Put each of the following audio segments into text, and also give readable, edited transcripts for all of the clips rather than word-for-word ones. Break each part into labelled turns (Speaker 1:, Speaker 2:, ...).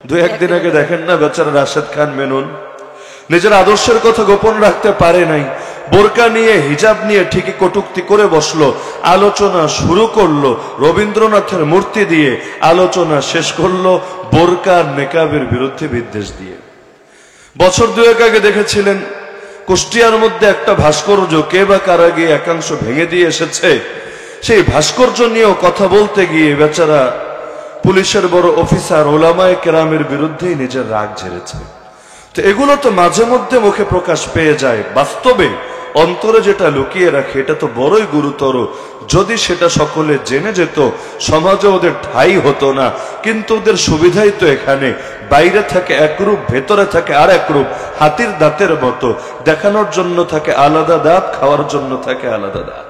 Speaker 1: দু একদিন আগে দেখেন না বেচারা রাশেদ খান মেনন নিজের আদর্শের কথা গোপন রাখতে পারে নাই, বোরকা নিয়ে হিজাব নিয়ে ঠিকই কটূক্তি করে বসলো, আলোচনা শুরু করলো রবীন্দ্রনাথের মূর্তি দিয়ে, আলোচনা শেষ করলো বোরকা নেকাবের বিরুদ্ধে বিদ্বেষ দিয়ে। বছর দুয়েক আগে দেখেছিলেন কুষ্টিয়ার মধ্যে একটা ভাস্কর্য কে বা কারা গিয়ে একাংশ ভেঙে দিয়ে এসেছে, সেই ভাস্কর্য নিয়েও কথা বলতে গিয়ে বেচারা পুলিশের বড় অফিসার ওলামায়ে কেরামের বিরুদ্ধেই নিজের রাগ ঝেড়েছে। তো এগুলো তো মাঝে মধ্যে মুখে প্রকাশ পেয়ে যায়, বাস্তবে অন্তরে যেটা লুকিয়ে রাখে এটা তো বড়ই গুরুতর। যদি সেটা সকলে জেনে যেত সমাজে ওদের ঠাঁই হতো না, কিন্তু ওদের সুবিধাই তো এখানে, বাইরে থাকে একরূপ ভেতরে থাকে আর একরূপ, হাতির দাঁতের মতো, দেখানোর জন্য থাকে আলাদা দাঁত, খাওয়ার জন্য থাকে আলাদা দাঁত।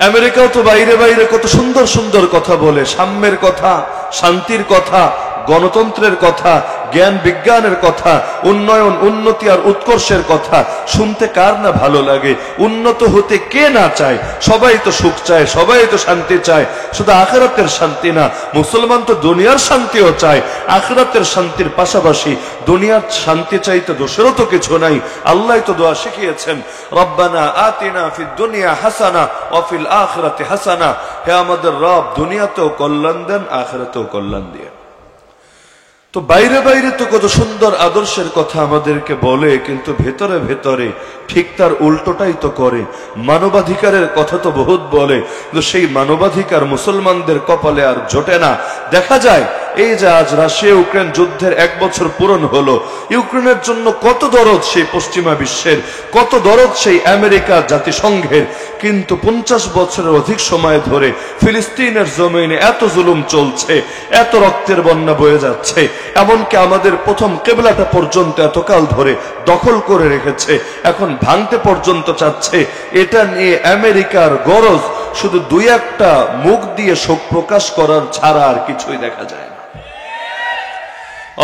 Speaker 1: আমেরিকাও তো বাইরে বাইরে কত সুন্দর সুন্দর কথা বলে, সাম্যের কথা, শান্তির কথা, গণতন্ত্রের কথা, জ্ঞান বিজ্ঞানের কথা, উন্নয়ন উন্নতি আর উৎকর্ষের কথা। শুনতে কার না ভালো লাগে? উন্নত হতে কে না চায়? সবাই তো সুখ চায়, সবাই তো শান্তি চায়, শুধু আখিরাতের শান্তি না। মুসলমান তো দুনিয়ার শান্তিও চায়, আখিরাতের শান্তির পাশাপাশি দুনিয়ার শান্তি চাইতে দোষেরও তো কিছু নাই। আল্লাহ তো দোয়া শিখিয়েছেন, রব্বানা আতিনা ফিদ দুনিয়া হাসানা ওয়া ফিল আখিরাতি হাসানা। হে আমাদের রব, দুনিয়াতেও কল্যাণ দেন, আখিরাতেও কল্যাণ দিয়ে। তো বাইরে বাইরে তো কত সুন্দর আদর্শের কথা আমাদেরকে বলে, কিন্তু ভেতরে ভেতরে ঠিক তার উল্টোটাই তো করে। মানবাধিকারের কথা তো বহুত বলে, কিন্তু সেই মানবাধিকার মুসলমানদের কপালে আর জোটে না। দেখা যায় এই যে আজ রাশিয়া ইউক্রেন যুদ্ধের 1 বছর পূরণ হলো, ইউক্রেনের জন্য কত দরদ সেই পশ্চিমা বিশ্বের, কত দরদ সেই আমেরিকা জাতিসংঘের, কিন্তু 50 বছরের অধিক সময় ধরে ফিলিস্তিনের জমিনে এত জুলুম চলছে, এত রক্তের বন্যা বয়ে যাচ্ছে, এমনকি আমাদের প্রথম কিবলাটা পর্যন্ত এতকাল ধরে দখল করে রেখেছে, এখন ভাঙতে পর্যন্ত চাচ্ছে। এটা নিয়ে আমেরিকার গরজ শুধু 2-1টা মুখ দিয়ে শোক প্রকাশ করার ছাড়া আর কিছুই দেখা যায় না।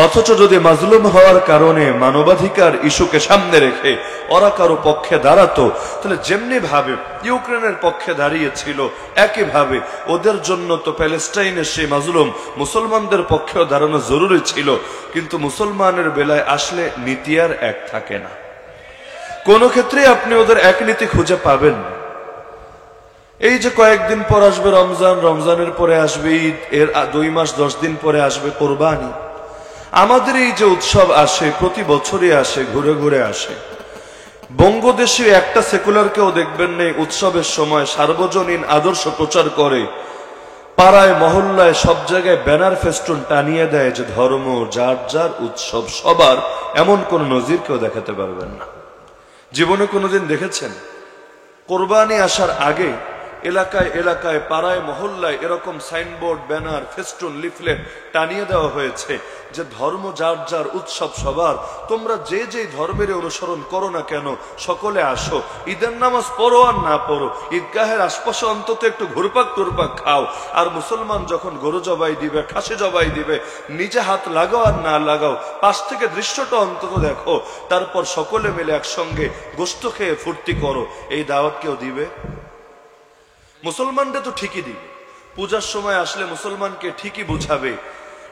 Speaker 1: অথচ যদি মাজলুম হওয়ার কারণে মানবাধিকার ইস্যুকে সামনে রেখে ওরা কারো পক্ষে দাঁড়াতো, তাহলে যেমনি ভাবে ইউক্রেনের পক্ষে দাঁড়িয়েছিল একইভাবে ওদের জন্য তো প্যালেস্টাইনের সেই মাজলুম মুসলমানদের পক্ষেও দাঁড়ানো জরুরি ছিল। কিন্তু মুসলমানের বেলায় আসলে নীতি আর এক থাকে না, কোনো ক্ষেত্রে আপনি ওদের এক নীতি খুঁজে পাবেন না। এই যে কয়েকদিন পর আসবে রমজান, রমজানের পরে আসবে ঈদ, এর 2 মাস 10 দিন পরে আসবে কোরবানি। আমাদের এই যে উৎসব আসে, প্রতি বছরই আসে, ঘুরে ঘুরে আসে। বঙ্গদেশে একটা সেকুলার কেউ দেখবেন না উৎসবের সময় সার্বজনীন আদর্শ প্রচার করে, পাড়ায় মহল্লায় সব জায়গায় ব্যানার ফেস্টুন টানিয়ে দেয় যে ধর্ম যার যার, উৎসব সবার, এমন কোন নজির কেউ দেখাতে পারবেন না। জীবনে কোনোদিন দেখেছেন কোরবানি আসার আগে এলাকায় এলাকায় পাড়ায় মহল্লায় এরকম সাইনবোর্ড, ব্যানার, ফেস্টুন, লিফলেট টানিয়ে দেওয়া হয়েছে যে ধর্ম যার যার, উৎসব সবার, তোমরা যে যে ধর্মের অনুসরণ করো না কেন সকলে আসো, ঈদের নামাজ পড়ো আর না পড়ো, ঈদগাহের আশপাশে অন্তত একটু ঘুরপাক টুরপাক খাও। আর মুসলমান যখন গরু জবাই দিবে, খাসি জবাই দিবে, নিজে হাত লাগাও আর না লাগাও, পাশ থেকে দৃশ্যটা অন্তত দেখো, তারপর সকলে মিলে একসঙ্গে গোশত খেয়ে ফুর্তি করো। এই দাওয়াত কেউ দিবে? মুসলমানরা তো ঠিকই দিবে, পূজার সময় আসলে মুসলমানকে ঠিকই বুঝাবে,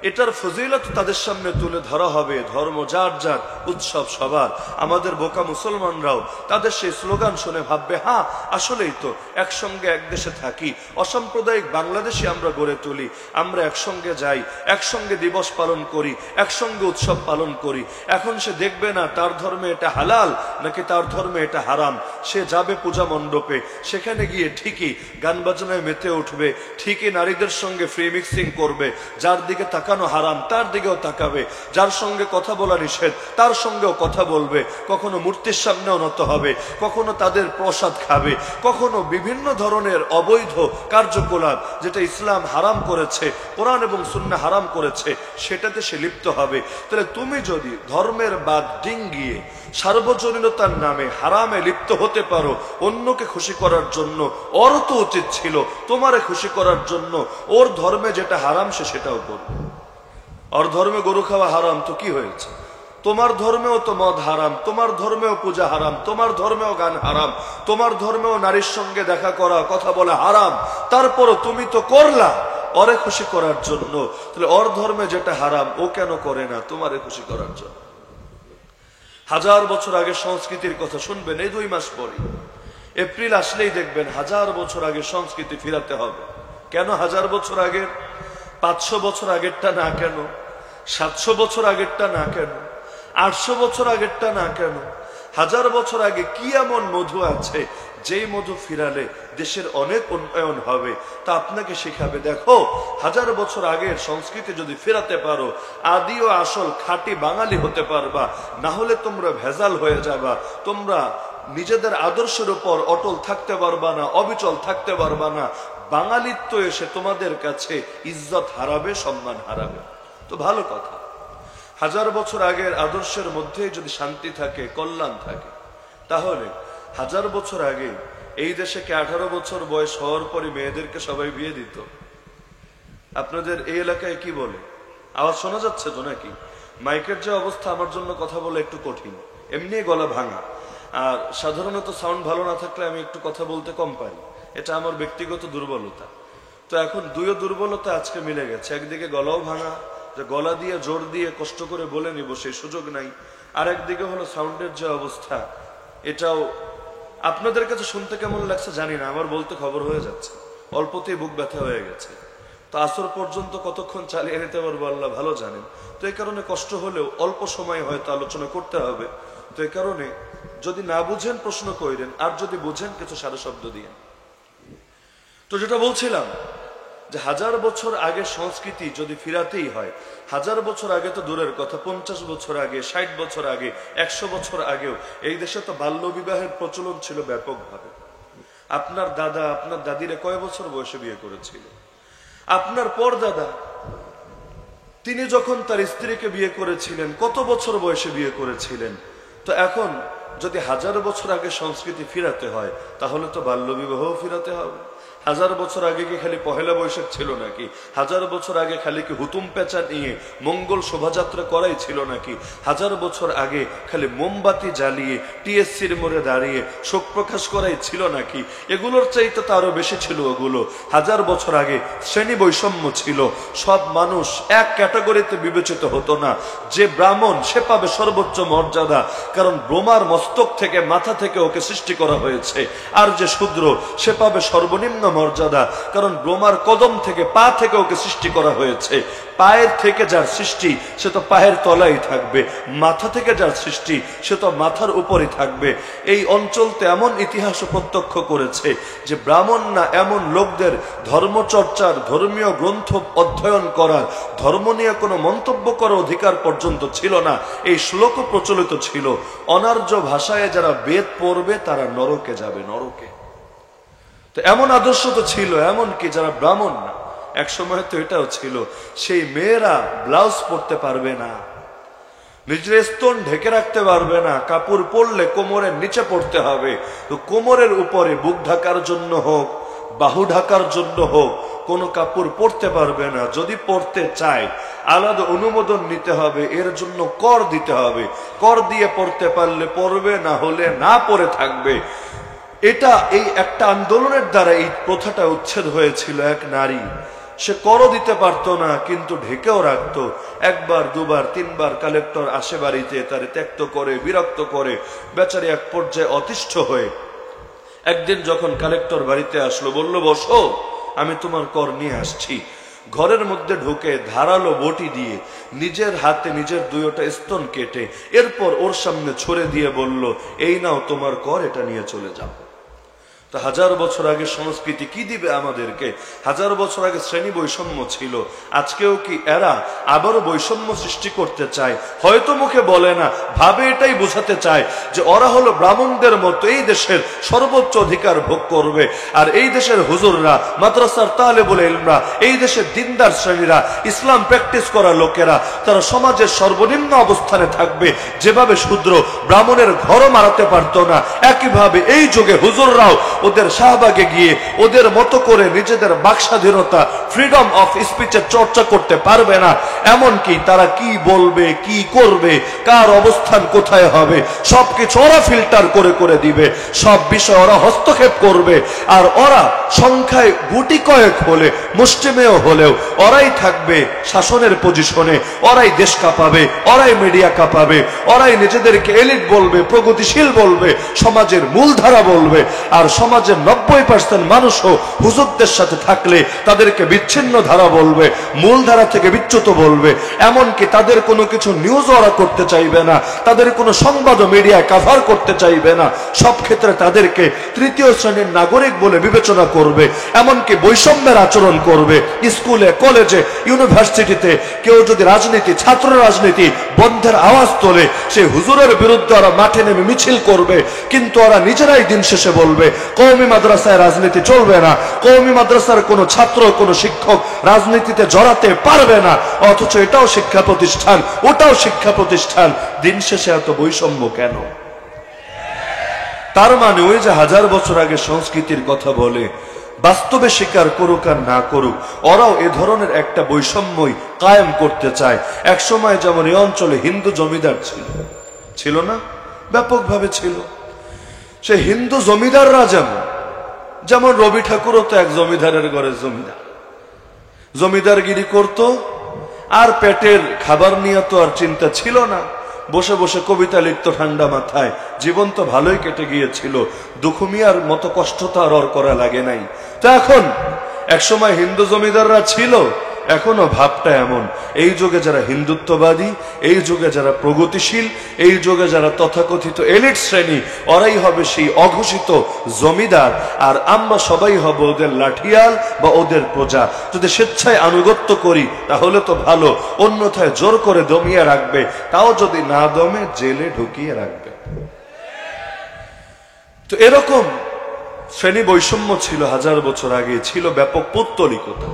Speaker 1: এটার ফজিলত তাদের সামনে তুলে ধরা হবে, ধর্ম যার যার, উৎসব সবার। আমাদের বোকা মুসলমানরাও তাদের সেই স্লোগান শুনে ভাববে, হ্যাঁ আসলেই তো, একসঙ্গে এক দেশে থাকি, অসাম্প্রদায়িক বাংলাদেশে আমরা গড়ে তুলি, আমরা একসঙ্গে যাই, একসঙ্গে দিবস পালন করি, একসঙ্গে উৎসব পালন করি। এখন সে দেখবে না তার ধর্মে এটা হালাল নাকি তার ধর্মে এটা হারাম। সে যাবে পূজা মণ্ডপে, সেখানে গিয়ে ঠিকই গান বাজনায় মেতে উঠবে, ঠিকই নারীদের সঙ্গে ফ্রি মিক্সিং করবে, যার দিকে তাকানো হারাম তার দিকেও তাকাবে, যার সঙ্গে কথা বলা নিষেধ তার সঙ্গেও কথা বলবে, কখনো মূর্তির সামনেও নত হবে, কখনো তাদের প্রসাদ খাবে, কখনো বিভিন্ন ধরনের অবৈধ কার্যকলাপ যেটা ইসলাম হারাম করেছে, কোরআন এবং সুন্নাহ হারাম করেছে, সেটাতে সে লিপ্ত হবে। তাহলে তুমি যদি ধর্মের বাদ ডিঙ্গিয়ে সার্বজনীনতার নামে হারামে লিপ্ত হতে পারো অন্যকে খুশি করার জন্য, ওর তো উচিত ছিল তোমারে খুশি করার জন্য ওর ধর্মে যেটা হারাম সে সেটাও করবে। ওর ধর্মে গরু খাওয়া হারাম তো কি হয়েছে? তোমার ধর্মেও তো মদ হারাম, তোমার ধর্মেও পূজা হারাম, তোমার ধর্মেও গান হারাম, তোমার ধর্মেও নারীর সঙ্গে দেখা করা, কথা বলা হারাম, তারপরও তুমি তো করলা। ওরে খুশি করার জন্য। তাহলে ওর ধর্মে যেটা হারাম ও কেন করে না তোমারে খুশি করার জন্য? 1000 বছর আগে সংস্কৃতির কথা শুনবেন, এই 2 মাস পরে এপ্রিল আসলেই দেখবেন 1000 বছর আগে সংস্কৃতি ফিরাতে হবে। কেন 1000 বছর আগের? 500 বছর আগেরটা না কেন? 700 বছর আগেরটা না কেন? 800 বছর আগেরটা না কেন? 1000 বছর আগে কি এমন মধু আছে যেই মধু ফিরালে দেশের অনেক উন্নয়ন হবে? তা আপনাকে শিখাবে, দেখো 1000 বছর আগের সংস্কৃতি যদি ফেরাতে পারো, আদি ও আসল খাঁটি বাঙালি হতে পারবা, না হলে তোমরা ভেজাল হয়ে যাবা, তোমরা নিজেদের আদর্শের উপর অটল থাকতে পারবা না, অবিচল থাকতে পারবা না। বাঙালিত্ব এসে তোমাদের কাছে ইজ্জত হারাবে, সম্মান হারাবে। তো ভালো কথা, 1000 বছর আগের আদর্শের মধ্যে যদি শান্তি থাকে, কল্যাণ থাকে, তাহলে 1000 বছর আগে এই দেশে কি 18 বছর বয়স হওয়ার পরে মেয়েদেরকে সবাই বিয়ে দিত? আপনাদের এই এলাকায় কি বলে? আওয়াজ শোনা যাচ্ছে তো নাকি? মাইকের যে অবস্থা, আমার জন্য কথা বলে একটু কঠিন, এমনি গলা ভাঙা। আর সাধারণত সাউন্ড ভালো না থাকলে আমি একটু কথা বলতে কম পারি, এটা আমার ব্যক্তিগত দুর্বলতা। তো এখন 2 দুর্বলতা আজকে মিলে গেছে। একদিকে গলাও ভাঙা, যে গলা দিয়ে জোর দিয়ে কষ্ট করে বলে নিব সেই সুযোগ নাই, আর একদিকে হলো সাউন্ডের যে অবস্থা, এটাও আপনাদের কাছে শুনতে কেমন লাগছে জানি না, আমার বলতে খবর হয়ে যাচ্ছে, অল্পতেই বুক ব্যথা হয়ে গেছে। তো আসর পর্যন্ত কতক্ষণ চালিয়ে নিতে পারবো আল্লাহ ভালো জানেন। তো এই কারণে কষ্ট হলেও অল্প সময় হয়তো আলোচনা করতে হবে। তো এই কারণে যদি না বুঝেন প্রশ্ন কইরেন, আর যদি বুঝেন কিছু সারা শব্দ দিয়ে। তো যেটা বলছিলাম যে 1000 বছর আগে সংস্কৃতি যদি ফিরাতেই হয়, 1000 বছর আগে তো দূরের কথা, 50 বছর আগে, 60 বছর আগে, 100 বছর আগেও এই দেশে তো বাল্য বিবাহের প্রচলন ছিল ব্যাপকভাবে। আপনার দাদা আপনার দাদিরা কয় বছর বয়সে বিয়ে করেছিল? আপনার পরদাদা তিনি যখন তার স্ত্রীকে বিয়ে করেছিলেন কত বছর বয়সে বিয়ে করেছিলেন? তো এখন যদি 1000 বছর আগে সংস্কৃতি ফিরাতে হয়, তাহলে তো বাল্য বিবাহ ফিরাতে হবে। 1000 বছর আগে কি খালি পহেলা বৈশাখ ছিল নাকি? 1000 বছর আগে খালি কি হুতুম পেঁচা নিয়ে মঙ্গল শোভাযাত্রা করাই ছিল নাকি? 1000 বছর আগে খালি মোমবাতি জ্বালিয়ে টিএসসির মোড়ে দাঁড়িয়ে শোক প্রকাশ করাই ছিল নাকি? এগুলোর চাইতে তো আরো বেশি ছিল ওগুলো। 1000 বছর আগে শ্রেণী বৈষম্য ছিল, সব মানুষ এক ক্যাটাগরিতে বিবেচিত হতো না। যে ব্রাহ্মণ সে পাবে সর্বোচ্চ মর্যাদা, কারণ ব্রহ্মার মস্তক থেকে মাথা থেকে ওকে সৃষ্টি করা হয়েছে। আর যে শূদ্র সে পাবে সর্বনিম্ন মর্যাদা, কারণ ব্রহ্মার কদম থেকে পা থেকে ওকে সৃষ্টি করা হয়েছে। পায়ের থেকে যার সৃষ্টি সে তো পায়ের তলায় থাকবে, মাথা থেকে যার সৃষ্টি সে তো মাথার উপরে থাকবে। এই অঞ্চলতে এমন ইতিহাস প্রত্যক্ষ করেছে যে ব্রাহ্মণ না এমন লোকদের ধর্মচর্চার, ধর্মীয় গ্রন্থ অধ্যয়ন করার, ধর্ম নিয়ে কোনো মন্তব্য করার অধিকার পর্যন্ত ছিল না। এই শ্লোকও প্রচলিত ছিল, অনার্য ভাষায় যারা বেদ পড়বে তারা নরকে যাবে, নরকে। তো এমন আদর্শ তো ছিল, এমন কি যারা ব্রাহ্মণ না, এক সময় তো এটাও ছিল, সেই মেয়েরা ব্লাউজ পরতে পারবে না, নিজের স্তন ঢেকে রাখতে পারবে না, কাপড় পরলে কোমরের নিচে পড়তে হবে। তো কোমরের উপরে বুক ঢাকার জন্য হোক, বাহু ঢাকার জন্য হোক, কোনো কাপড় পরতে পারবে না। যদি পরতে চায় আলাদা অনুমোদন নিতে হবে, এর জন্য কর দিতে হবে। কর দিয়ে পড়তে পারলে পরবে, না হলে না পরে থাকবে। এটা এই একটা আন্দোলনের দ্বারা এই প্রথাটা উচ্ছেদ হয়েছিল। এক নারী সে করও দিতে পারতো না, কিন্তু ঢেকেও রাখতো। একবার দুবার তিনবার কালেক্টর আসে বাড়িতে, তারে ত্যক্ত করে, বিরক্ত করে, বেচারি এক পর্যায়ে অতিষ্ঠ হয়ে একদিন যখন কালেক্টর বাড়িতে আসলো, বলল বসো, আমি তোমার কর নিয়ে আসছি। ঘরের মধ্যে ঢুকে ধারালো বটি দিয়ে নিজের হাতে নিজের 2টা স্তন কেটে এরপর ওর সামনে ছড়ে দিয়ে বলল, এই নাও তোমার কর, এটা নিয়ে চলে যাও। তো 1000 বছর আগে সংস্কৃতি কি দিবে আমাদেরকে? 1000 বছর আগে শ্রেণী বৈষম্য ছিল, আজকেও কি এরা আবারও বৈষম্য সৃষ্টি করতে চায়? হয়তো মুখে বলে না, ভাবে এটাই বোঝাতে চায় যে ওরা হলো ব্রাহ্মণদের মতো এই দেশের সর্বোচ্চ অধিকার ভোগ করবে। আর এই দেশের হুজুররা, মাদ্রাসার তালেবুল ইলমরা, এই দেশের দিনদার শ্রেণীরা, ইসলাম প্র্যাকটিস করা লোকেরা, তারা সমাজের সর্বনিম্ন অবস্থানে থাকবে। যেভাবে শূদ্র ব্রাহ্মণের ঘরও মারাতে পারতো না, একইভাবে এই যুগে হুজুররাও ওদের শাহবাগে গিয়ে ওদের মতো করে নিজেদের বাকস্বাধীনতা, ফ্রিডম অফ স্পিচের চর্চা করতে পারবে না। এমনকি তারা কি বলবে, কি করবে, কার অবস্থান কোথায় হবে, সবকিছু ওরা ফিল্টার করে করে দিবে, সব বিষয় ওরা হস্তক্ষেপ করবে। আর ওরা সংখ্যায় গুটি কয়েক হলে, মুষ্টিমেয় হলেও ওরাই থাকবে শাসনের পজিশনে, ওরাই দেশ কাঁপাবে, ওরাই মিডিয়া কাঁপাবে, ওরাই নিজেদেরকে এলিট বলবে, প্রগতিশীল বলবে, সমাজের মূলধারা বলবে। আর সমাজের 90% মানুষও হুজুরদের সাথে থাকলে তাদেরকে বিচ্ছিন্ন ধারা বলবে, মূলধারা থেকে বিচ্যুত বলবে। এমনকি তাদের কোনো কিছু নিউজ ওরা করতে চাইবে না, তাদের কোনো সংবাদ মিডিয়ায় কভার করতে চাইবে না। সব ক্ষেত্রে তাদেরকে তৃতীয় শ্রেণীর নাগরিক বলে বিবেচনা করবে। এমনকি বৈষম্যের আচরণ করবে। স্কুলে, কলেজে, ইউনিভার্সিটিতে কেউ যদি রাজনীতি, ছাত্র রাজনীতি বন্ধের আওয়াজ তোলে, সে হুজুরের বিরুদ্ধে ওরা মাঠে নেমে মিছিল করবে। কিন্তু ওরা নিজেরাই দিন শেষে বলবে কওমি মাদ্রাসায় রাজনীতি চলবে না, কওমি মাদ্রাসার কোনো ছাত্র, কোনো শিক্ষক রাজনীতিতে জড়াতে পারবে না। অথচ এটাও শিক্ষা প্রতিষ্ঠান, ওটাও শিক্ষা প্রতিষ্ঠান। দিন শেষে এত বৈষম্য কেন? তার মানে ওই যে 1000 বছর আগে সংস্কৃতির কথা বলে, বাস্তবে স্বীকার করুক আর না করুক, ওরাও এ ধরনের একটা বৈষম্যই কায়েম করতে চায়। এক সময় যেমন এই অঞ্চলে হিন্দু জমিদার ছিল, ছিল না? ব্যাপকভাবে ছিল। সে হিন্দু জমিদাররা যেমন রবি ঠাকুরও তো এক জমিদারের ঘরের জমিদার, জমিদারগিরি করত। আর পেটের খাবার নিয়ে তো আর চিন্তা ছিল না, বসে বসে কবিতা লিখত ঠান্ডা মাথায়। জীবন তো ভালোই কেটে গিয়েছিল, দুখুমিয়ার মতো কষ্ট তো আর ওর করা লাগে নাই। তো এখন এক সময় হিন্দু জমিদাররা ছিল, এখনো ভাবটা এমন। এই যুগে যারা হিন্দুত্ববাদী, এই যুগে যারা প্রগতিশীল, এই যুগে যারা তথাকথিত এলিট শ্রেণী, ওরাই হবে সেই অঘোষিত জমিদার। আর আমরা সবাই হব ওদের লাঠিয়াল বা ওদের প্রজা। যদি স্বেচ্ছায় আনুগত্য করি তাহলে তো ভালো, অন্যথায় জোর করে দমিয়ে রাখবে, তাও যদি না দমে জেলে ঢুকিয়ে রাখবে। তো এরকম শ্রেণী বৈষম্য ছিল 1000 বছর আগে, ছিল ব্যাপক পৌত্তলিকতা।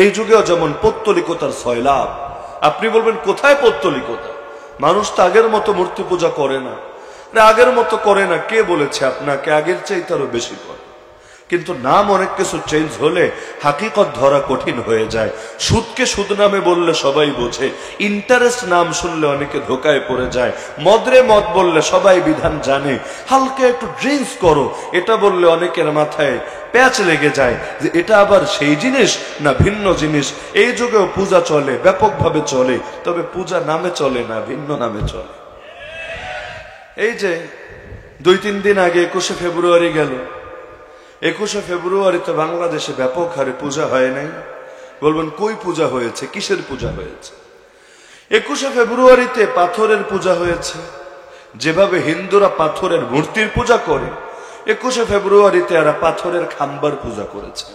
Speaker 1: এই যুগেও যেমন পৌত্তলিকতার সয়লাভ। আপনি বলবেন কোথায় পৌত্তলিকতা? মানুষ তো আগের মতো মূর্তি পূজা করে না। আগের মতো করে না কে বলেছে আপনাকে? আগের চাইতে আরো বেশি করে। কিন্তু নাম অনেক কিছু চেঞ্জ হলে হাকিকত ধরা কঠিন হয়ে যায়। সুদকে সুদ নামে বললে সবাই বোঝে, ইন্টারেস্ট নাম শুনলে অনেকে ধোকায় পড়ে যায়, মদরে মদ বললে সবাই বিধান জানে, হালকা একটু ড্রিঙ্কস করো এটা বললে অনেকের মাথায় প্যাচ লেগে যায় যে এটা আবার সেই জিনিস না ভিন্ন জিনিস। এই যুগেও পূজা চলে, ব্যাপকভাবে চলে, তবে পূজা নামে চলে না, ভিন্ন নামে চলে। এই যে 2-3 দিন আগে 21শে ফেব্রুয়ারি গেল, 21শে ফেব্রুয়ারিতে বাংলাদেশে ব্যাপক হারে পূজা হয় নাই। বলবেন কই পূজা হয়েছে, কিসের পূজা হয়েছে? 21শে ফেব্রুয়ারিতে পাথরের পূজা হয়েছে। যেভাবে হিন্দুরা পাথরের মূর্তির পূজা করে, 21শে ফেব্রুয়ারিতে এরা পাথরের খাম্বার পূজা করেছে।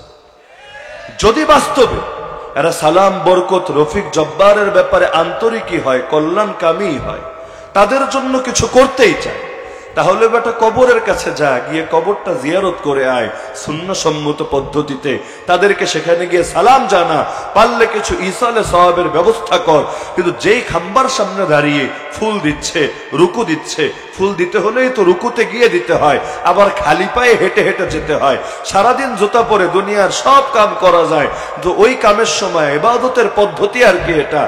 Speaker 1: যদি বাস্তবে এরা সালাম, বরকত, রফিক, জব্বারের ব্যাপারে আন্তরিকই হয়, কল্যাণকামী হয়, তাদের জন্য কিছু করতেই চায়, তাহলে বেটা কবরের কাছে যা, গিয়ে কবরটা জিয়ারত করে আয় সুন্নাহসম্মত পদ্ধতিতে। তাদেরকে সেখানে গিয়ে সালাম জানা, পারলে কিছু ইসালে সওয়াবের ব্যবস্থা কর। কিন্তু যেই খাম্বার সামনে দাঁড়িয়ে ফুল দিচ্ছে, রুকু দিচ্ছে, ফুল দিতে হলেই তো রুকুতে গিয়ে দিতে হয়, আবার খালি পায়ে হেঁটে হেঁটে যেতে হয়। সারাদিন জুতা পরে দুনিয়ার সব কাম করা যায়, তো ওই কামের সময় ইবাদতের পদ্ধতি আর কি এটা?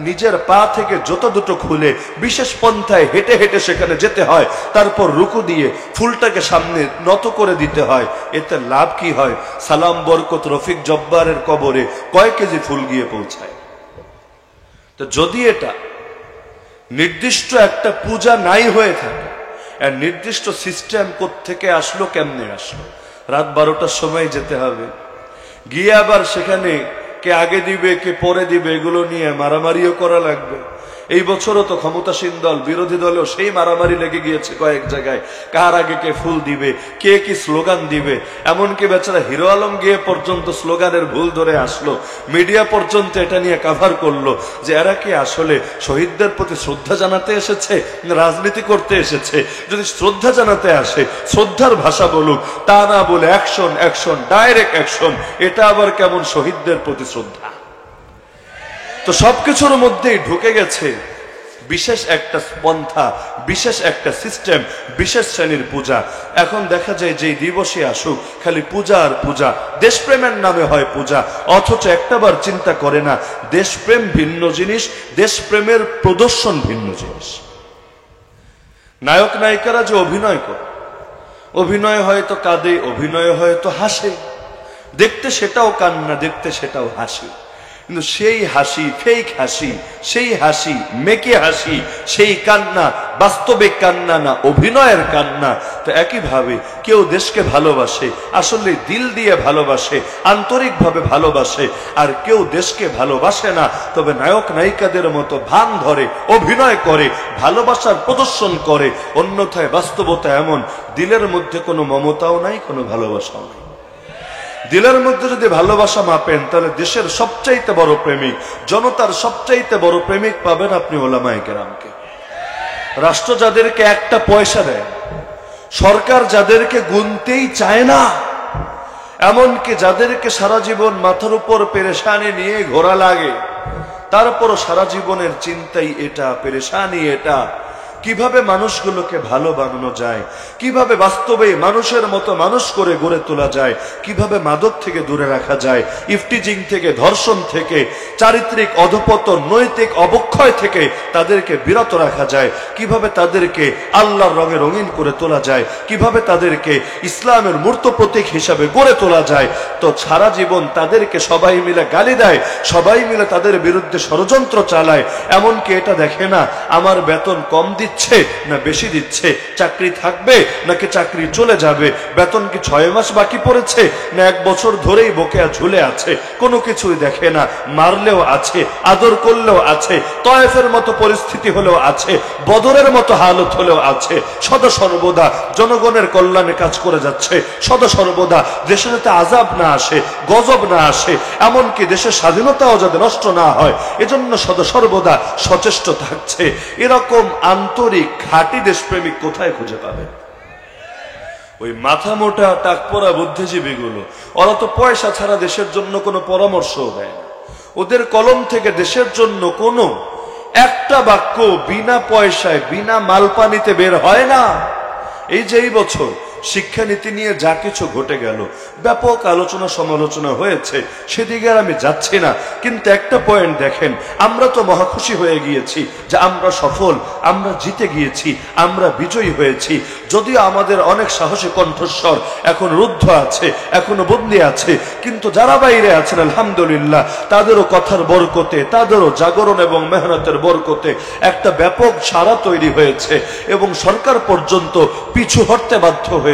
Speaker 1: নিজের পা থেকে জুতো দুটো খুলে বিশেষ পন্থায় হেঁটে হেঁটে সেখানে যেতে হয়, তারপর রুকু দিয়ে ফুলটাকে সামনে নত করে দিতে হয়। এতে লাভ কি হয়? সালাম, বরকত, রফিক, জব্বারের কবরে কয় কেজি ফুল গিয়ে পৌঁছায়? তো যদি এটা নির্দিষ্ট একটা পূজা নাই হয়ে থাকে, আর নির্দিষ্ট সিস্টেম কোত্থেকে আসলো, কেমনে আসলো? রাত 12টার সময় যেতে হবে, গিয়ে আবার সেখানে কে আগে দিবে কে পরে দিবে এগুলো নিয়ে মারামারিও করা লাগবে। এই বছরও তো ক্ষমতাসীন দল, বিরোধী দলেও সেই মারামারি লেগে গিয়েছে কয়েক জায়গায়, কার আগে কে ফুল দিবে, কে কি স্লোগান দিবে। এমনকি বেচারা হিরো আলম গিয়ে পর্যন্ত স্লোগানের ভুল ধরে আসলো, মিডিয়া পর্যন্ত এটা নিয়ে কাভার করলো যে এরা কি আসলে শহীদদের প্রতি শ্রদ্ধা জানাতে এসেছে, রাজনীতি করতে এসেছে? যদি শ্রদ্ধা জানাতে আসে শ্রদ্ধার ভাষা বলুক, তা না বলে অ্যাকশন অ্যাকশন, ডাইরেক্ট অ্যাকশন, এটা আবার কেমন শহীদদের প্রতি শ্রদ্ধা? তো সবকিছুর মধ্যেই ঢুকে গেছে বিশেষ একটা পন্থা, বিশেষ একটা সিস্টেম, বিশেষ শ্রেণীর পূজা। এখন দেখা যায় যে দিবসে আসুক খালি পূজা আর পূজা, দেশপ্রেমের নামে হয় পূজা, অথচ একটাবার চিন্তা করে না দেশপ্রেম ভিন্ন জিনিস, দেশপ্রেমের প্রদর্শন ভিন্ন জিনিস। নায়ক নায়িকারা যে অভিনয় করে, অভিনয় হয়তো কাঁদে, অভিনয় হয়তো হাসে, দেখতে সেটাও কান্না, দেখতে সেটাও হাসি, কিন্তু সেই হাসি ফেক হাসি, সেই হাসি মেকে হাসি, সেই কান্না বাস্তবিক কান্না না, অভিনয়ের কান্না। তো একইভাবে কেউ দেশকে ভালোবাসে, আসলে দিল দিয়ে ভালোবাসে, আন্তরিকভাবে ভালোবাসে, আর কেউ দেশকে ভালোবাসে না, তবে নায়ক নায়িকাদের মতো ভান ধরে, অভিনয় করে, ভালোবাসার প্রদর্শন করে। অন্যথায় বাস্তবতা এমন, দিলের মধ্যে কোনো মমতাও নাই, কোনো ভালোবাসাও নাই। দিলের মধ্যে যদি ভালোবাসা মাপেন, তাহলে দেশের সবচাইতে বড় প্রেমিক, জনতার সবচাইতে বড় প্রেমিক পাবেন আপনি ওলামায়ে কেরামকে। রাষ্ট্র যাদেরকে একটা পয়সা দেয়, সরকার যাদেরকে গুনতেই চায় না, এমনকি যাদেরকে সারা জীবন মাথার উপর পেরেশানি নিয়ে ঘোরা লাগে, তারপরও সারা জীবনের চিন্তাই এটা, পেরেশানি এটা, কিভাবে মানুষগুলোকে ভালো বানানো যায়, কিভাবে বাস্তবে মানুষের মতো মানুষ করে গড়ে তোলা যায়, কিভাবে মাদক থেকে দূরে রাখা যায়, ইফটিজিং থেকে, ধর্ষণ থেকে, চারিত্রিক অধপতন, নৈতিক অবক্ষয় থেকে তাদেরকে বিরত রাখা যায়, কিভাবে তাদেরকে আল্লাহর রঙে রঙিন করে তোলা যায়, কিভাবে তাদেরকে ইসলামের মূর্ত প্রতীক হিসাবে গড়ে তোলা যায়। তো সারা জীবন তাদেরকে সবাই মিলে গালি দেয়, সবাই মিলে তাদের বিরুদ্ধে ষড়যন্ত্র চালায়, এমনকি এটা দেখে না আমার বেতন কম দিচ্ছে না বেশি দিচ্ছে, চাকরি থাকবে নাকি চাকরি চলে যাবে, বেতন কি 6 মাস বাকি পড়েছে না 1 বছর ধরেই বকেয়া ঝুলে আছে, কোনো কিছুই দেখে না। মারলেও আছে, আদর করলেও আছে, তয়েফের মতো পরিস্থিতি হলেও আছে, বদরের মতো হালত হলেও আছে, সদা সর্বদা জনগণের কল্যাণে কাজ করে যাচ্ছে, সদা সর্বদা দেশে যাতে আযাব না আসে, গজব না আসে, এমনকি দেশের স্বাধীনতাও যাতে নষ্ট না হয়, এজন্য সদা সর্বদা সচেষ্ট থাকছে। এরকম আন্তরিক খাঁটি দেশপ্রেমিক কোথায় খুঁজে পাবে? ওই মাথা মোটা টাকপোড়া বুদ্ধিজীবী গুলো, ওরা তো পয়সা ছাড়া দেশের জন্য কোনো পরামর্শও দেয় না। ওদের কলম থেকে দেশের জন্য কোনো একটা বাক্য বিনা পয়সায়, বিনা মালপানিতে বের হয় না। এই যে এই বছর শিক্ষানীতি নিয়ে যা কিছু ঘটে গেল, ব্যাপক আলোচনা সমালোচনা হয়েছে, সেদিকে আর আমি যাচ্ছি না, কিন্তু একটা পয়েন্ট দেখেন, আমরা তো মহাখুশি হয়ে গিয়েছি যে আমরা সফল, আমরা জিতে গিয়েছি, আমরা বিজয়ী হয়েছি। যদিও আমাদের অনেক সাহসী কণ্ঠস্বর এখন রুদ্ধ আছে, এখনো বন্দী আছে, কিন্তু যারা বাইরে আছেন আলহামদুলিল্লাহ, তাদেরও কথার বরকতে, তাদেরও জাগরণ এবং মেহনতের বরকতে একটা ব্যাপক সাড়া তৈরি হয়েছে, এবং সরকার পর্যন্ত পিছু হটতে বাধ্য হয়েছে,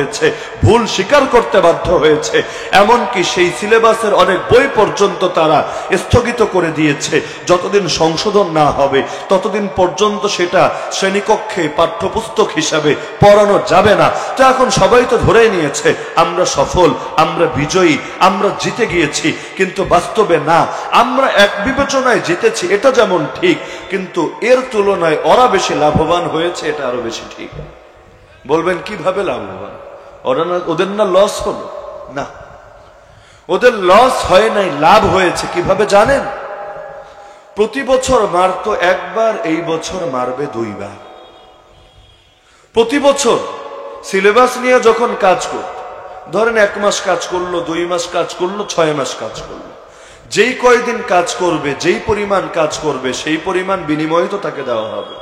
Speaker 1: ভুল স্বীকার করতে বাধ্য হয়েছে, এমনকি সেই সিলেবাসের অনেক বই পর্যন্ত তারা স্থগিত করে দিয়েছে। যতদিন সংশোধন না হবে ততদিন পর্যন্ত সেটা শ্রেণীকক্ষে পাঠ্যপুস্তক হিসাবে পড়ানো যাবে না। তো এখন সবাই তো ধরে নিয়েছে আমরা সফল, আমরা বিজয়ী, আমরা জিতে গিয়েছি, কিন্তু বাস্তবে না। আমরা এক বিবেচনায় জিতেছি, এটা যেমন ঠিক, কিন্তু এর তুলনায় ওরা বেশি লাভবান হয়েছে, এটা আরো বেশি ঠিক। বলবেন কিভাবে লাভবান? ওদের না লস হলো? না, ওদের লস হয় নাই, লাভ হয়েছে। কিভাবে জানেন? প্রতি বছর মারতো একবার, এই বছর মারবে 2 বার। প্রতি বছর সিলেবাস নিয়ে যখন কাজ করত, ধরেন 1 মাস কাজ করলো, 2 মাস কাজ করলো, 6 মাস কাজ করলো, যেই কয়দিন কাজ করবে, যেই পরিমাণ কাজ করবে, সেই পরিমাণ বিনিময় তো তাকে দেওয়া হবে।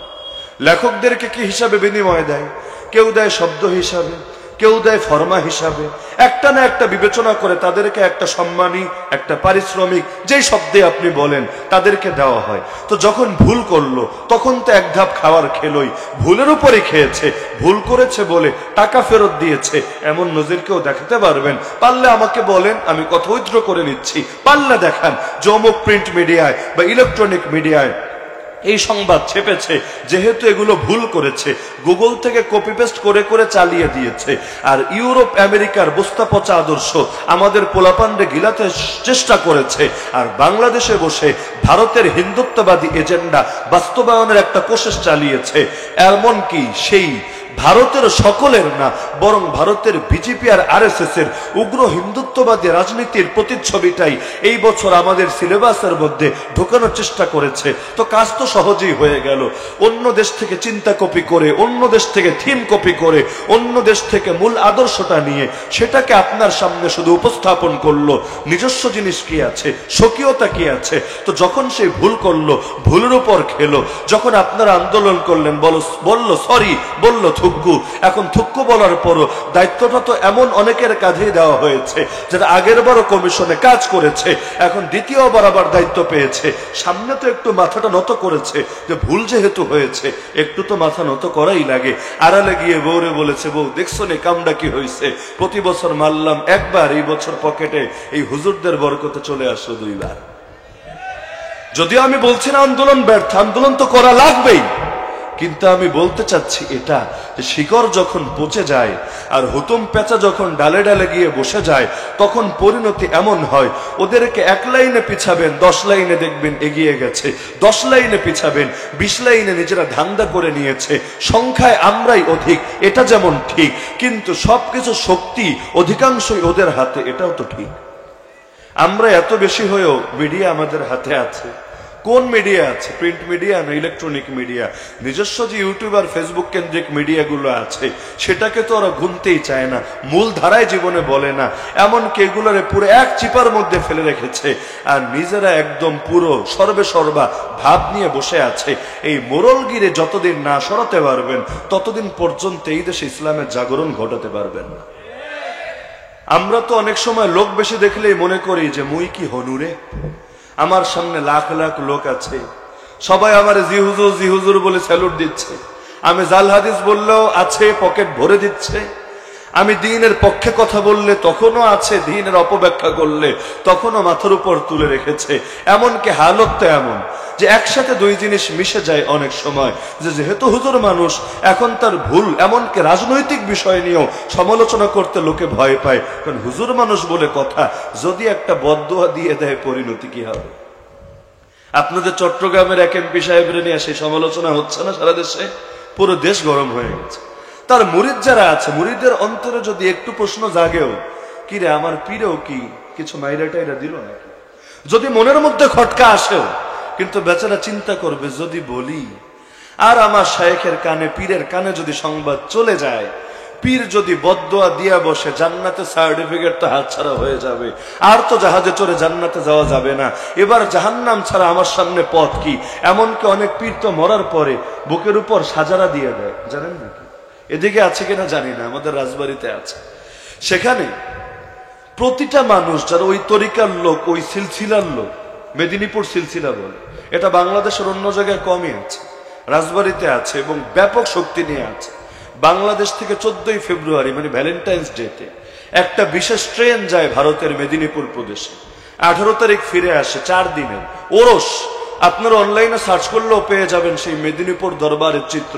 Speaker 1: লেখকদেরকে কি হিসাবে বিনিময় দেয়? কেউ দেয় শব্দ হিসাবে, কেউ দেয় ফরমা হিসাবে, একটা না একটা বিবেচনা করে তাদেরকে একটা সম্মানী, একটা পারিশ্রমিক, যেই শব্দে আপনি বলেন, তাদেরকে দেওয়া হয়। তো যখন ভুল করলো তখন তো এক ধাপ খাওয়ার খেলোই, ভুলের উপরে খেয়েছে, ভুল করেছে বলে টাকা ফেরত দিয়েছে, এমন নজির কেউ দেখাতে পারবেন? পারলে আমাকে বলেন, আমি কথা উইথড্র করে নিচ্ছি। পারলে দেখান যে অমুক প্রিন্ট মিডিয়ায় বা ইলেকট্রনিক মিডিয়ায় এই সংবাদ ছেপেছে, যেহেতু এগুলো ভুল করেছে, গুগল থেকে কপি পেস্ট করে করে চালিয়ে দিয়েছে। আর ইউরোপ আমেরিকার বস্তা পচা আদর্শ আমাদের পোলাপান্ডে গিলাতে চেষ্টা করেছে, আর বাংলাদেশে বসে ভারতের হিন্দুত্ববাদী এজেন্ডা বাস্তবায়নের একটা কোশিশ চালিয়েছে। এমনকি সেই ভারতের সকলের না, বরং ভারতের বিজেপি আর আরএসএস এর উগ্র হিন্দুত্ববাদী রাজনীতির প্রতিচ্ছবিটাই এই বছর আমাদের সিলেবাসের মধ্যে ঢোকানোর চেষ্টা করেছে। তো কাজ তো সহজেই হয়ে গেল। অন্য দেশ থেকে চিন্তা কপি করে, অন্য দেশ থেকে থিম কপি করে, অন্য দেশ থেকে মূল আদর্শটা নিয়ে সেটাকে আপনার সামনে শুধু উপস্থাপন করলো। নিজস্ব জিনিস কি আছে, স্বকীয়তা কি আছে? তো যখন সে ভুল করলো, ভুলের উপর খেলো, যখন আপনারা আন্দোলন করলেন, বললো সরি, বললো থুক্কু। এখন থুক্কু বলার পরও দায়িত্বটা তো এমন অনেকের কাঁধেই দেওয়া হয়েছে যারা আগের বারও কমিশনে কাজ করেছে, এখন দ্বিতীয়বার আবার দায়িত্ব পেয়েছে। সামনে তো একটু মাথাটা নত করেছে যে ভুল যেহেতু হয়েছে একটু তো মাথা নত করাই লাগে। আড়ালে গিয়ে বউরে বলেছে, বউ দেখছো নে কামটা কি হয়েছে, প্রতি বছর মারলাম একবার, এই বছর পকেটে এই হুজুরদের বরকতে চলে আসলো 2 বার। যদিও আমি বলছি না আন্দোলন ব্যর্থ, আন্দোলন তো করা লাগবেই, কিন্তু আমি বলতে চাচ্ছি এটা যে শিকড় যখন পচে যায় আর হুতুম পেঁচা যখন ডালে ডালে গিয়ে বসে যায়, তখন পরিণতি এমন হয় ওদেরকে 1 লাইনে পিছাবেন, 10 লাইনে দেখবেন এগিয়ে গেছে, 10 লাইনে পিছাবেন, 20 লাইনে নিজেরা ধান্দা করে নিয়েছে। সংখ্যায় আমরাই অধিক, এটা যেমন ঠিক, কিন্তু সবকিছু শক্তি অধিকাংশই ওদের হাতে, এটাও তো ঠিক। আমরা এত বেশি হয়েও মিডিয়া আমাদের হাতে আছে। কোন মিডিয়া আছে? প্রিন্ট মিডিয়া না ইলেকট্রনিক মিডিয়া? নিজস্ব যে ইউটিউব আর ফেসবুক কেন্দ্রিক মিডিয়াগুলো আছে সেটাকে তো ওরা গুনতেই চায় না, মূল ধারায় জীবনে বলে না, এমনকি এগুলোরে পুরো এক চিপার মধ্যে ফেলে রেখেছে আর নিজেরা একদম পুরো সর্বে সর্বা ভাব নিয়ে বসে আছে। এই মোরলগিরে যতদিন না সরাতে পারবেন ততদিন পর্যন্ত এই দেশে ইসলামের জাগরণ ঘটাতে পারবেন না। আমরা তো অনেক সময় লোক বেশি দেখলেই মনে করি যে মুই কি হনুরে, আমার সামনে লাখ লাখ লোক আছে, সবাই আমার জি হুজুর বলে স্যালুট দিচ্ছে, আমি জাল হাদিস বললেও আছে পকেট ভরে দিচ্ছে, আমি দ্বীনের পক্ষে কথা বললে তখনও আছে, দ্বীনের অপব্যাখ্যা করলে তখনও মাথার উপর তুলে রেখেছে। এমনকি হালতটা এমন যে একসাথে 2 জিনিস মিশে যায় অনেক সময়, যে যেহেতু হুজুর মানুষ এখন তার ভুল, এমনকি রাজনৈতিক বিষয় নিয়েও সমালোচনা করতে লোকে ভয় পায়, কারণ হুজুর মানুষ বলে কথা, যদি একটা বদদোয়া দিয়ে দেয় পরিণতি কি হবে? আপনাদের চট্টগ্রামের এক এমপি সাহেবের নিয়ে সেই সমালোচনা হচ্ছে না সারা দেশে, পুরো দেশ গরম হয়ে গেছে। তার মুরিদ যারা আছে, মুরিদের অন্তরে যদি একটু প্রশ্ন জাগেও, কি রে আমার পীরেও কি কিছু মাইরা টাইরা দিল নাকি, যদি মনের মধ্যে খটকা আসেও, কিন্তু বেচারা চিন্তা করবে যদি বলি আর আমার শায়েখের কানে, পীরের কানে যদি সংবাদ চলে যায়, পীর যদি বদদোয়া দিয়া বসে, জান্নাতে সার্টিফিকেট তো হাতছাড়া হয়ে যাবে, আর তো জাহাজে চড়ে জান্নাতে যাওয়া যাবে না, এবার জাহান্নাম ছাড়া আমার সামনে পথ কি? এমনকি অনেক পীর তো মরার পরে বুকের উপর সাজারা দিয়ে দেয়, জানেন নাকি? এদিকে আছে কিনা জানি না, আমাদের রাজবাড়িতে আছে। সেখানে প্রতিটা মানুষ যারা ওই তরিকার লোক, ওই সিলসিলার লোক, মেদিনীপুর সিলসিলা বলে, এটা বাংলাদেশের অন্য জায়গায় কমই আছে, রাজবাড়িতে আছে এবং ব্যাপক শক্তি নিয়ে আছে। বাংলাদেশ থেকে 14ই ফেব্রুয়ারি মানে ভ্যালেন্টাইন্স ডেতে একটা বিশেষ ট্রেন যায় ভারতের মেদিনীপুর প্রদেশে, 18 তারিখ ফিরে আসে, 4 দিনের ওরস। আপনারা অনলাইনে সার্চ করলেও পেয়ে যাবেন সেই মেদিনীপুর দরবারের চিত্র,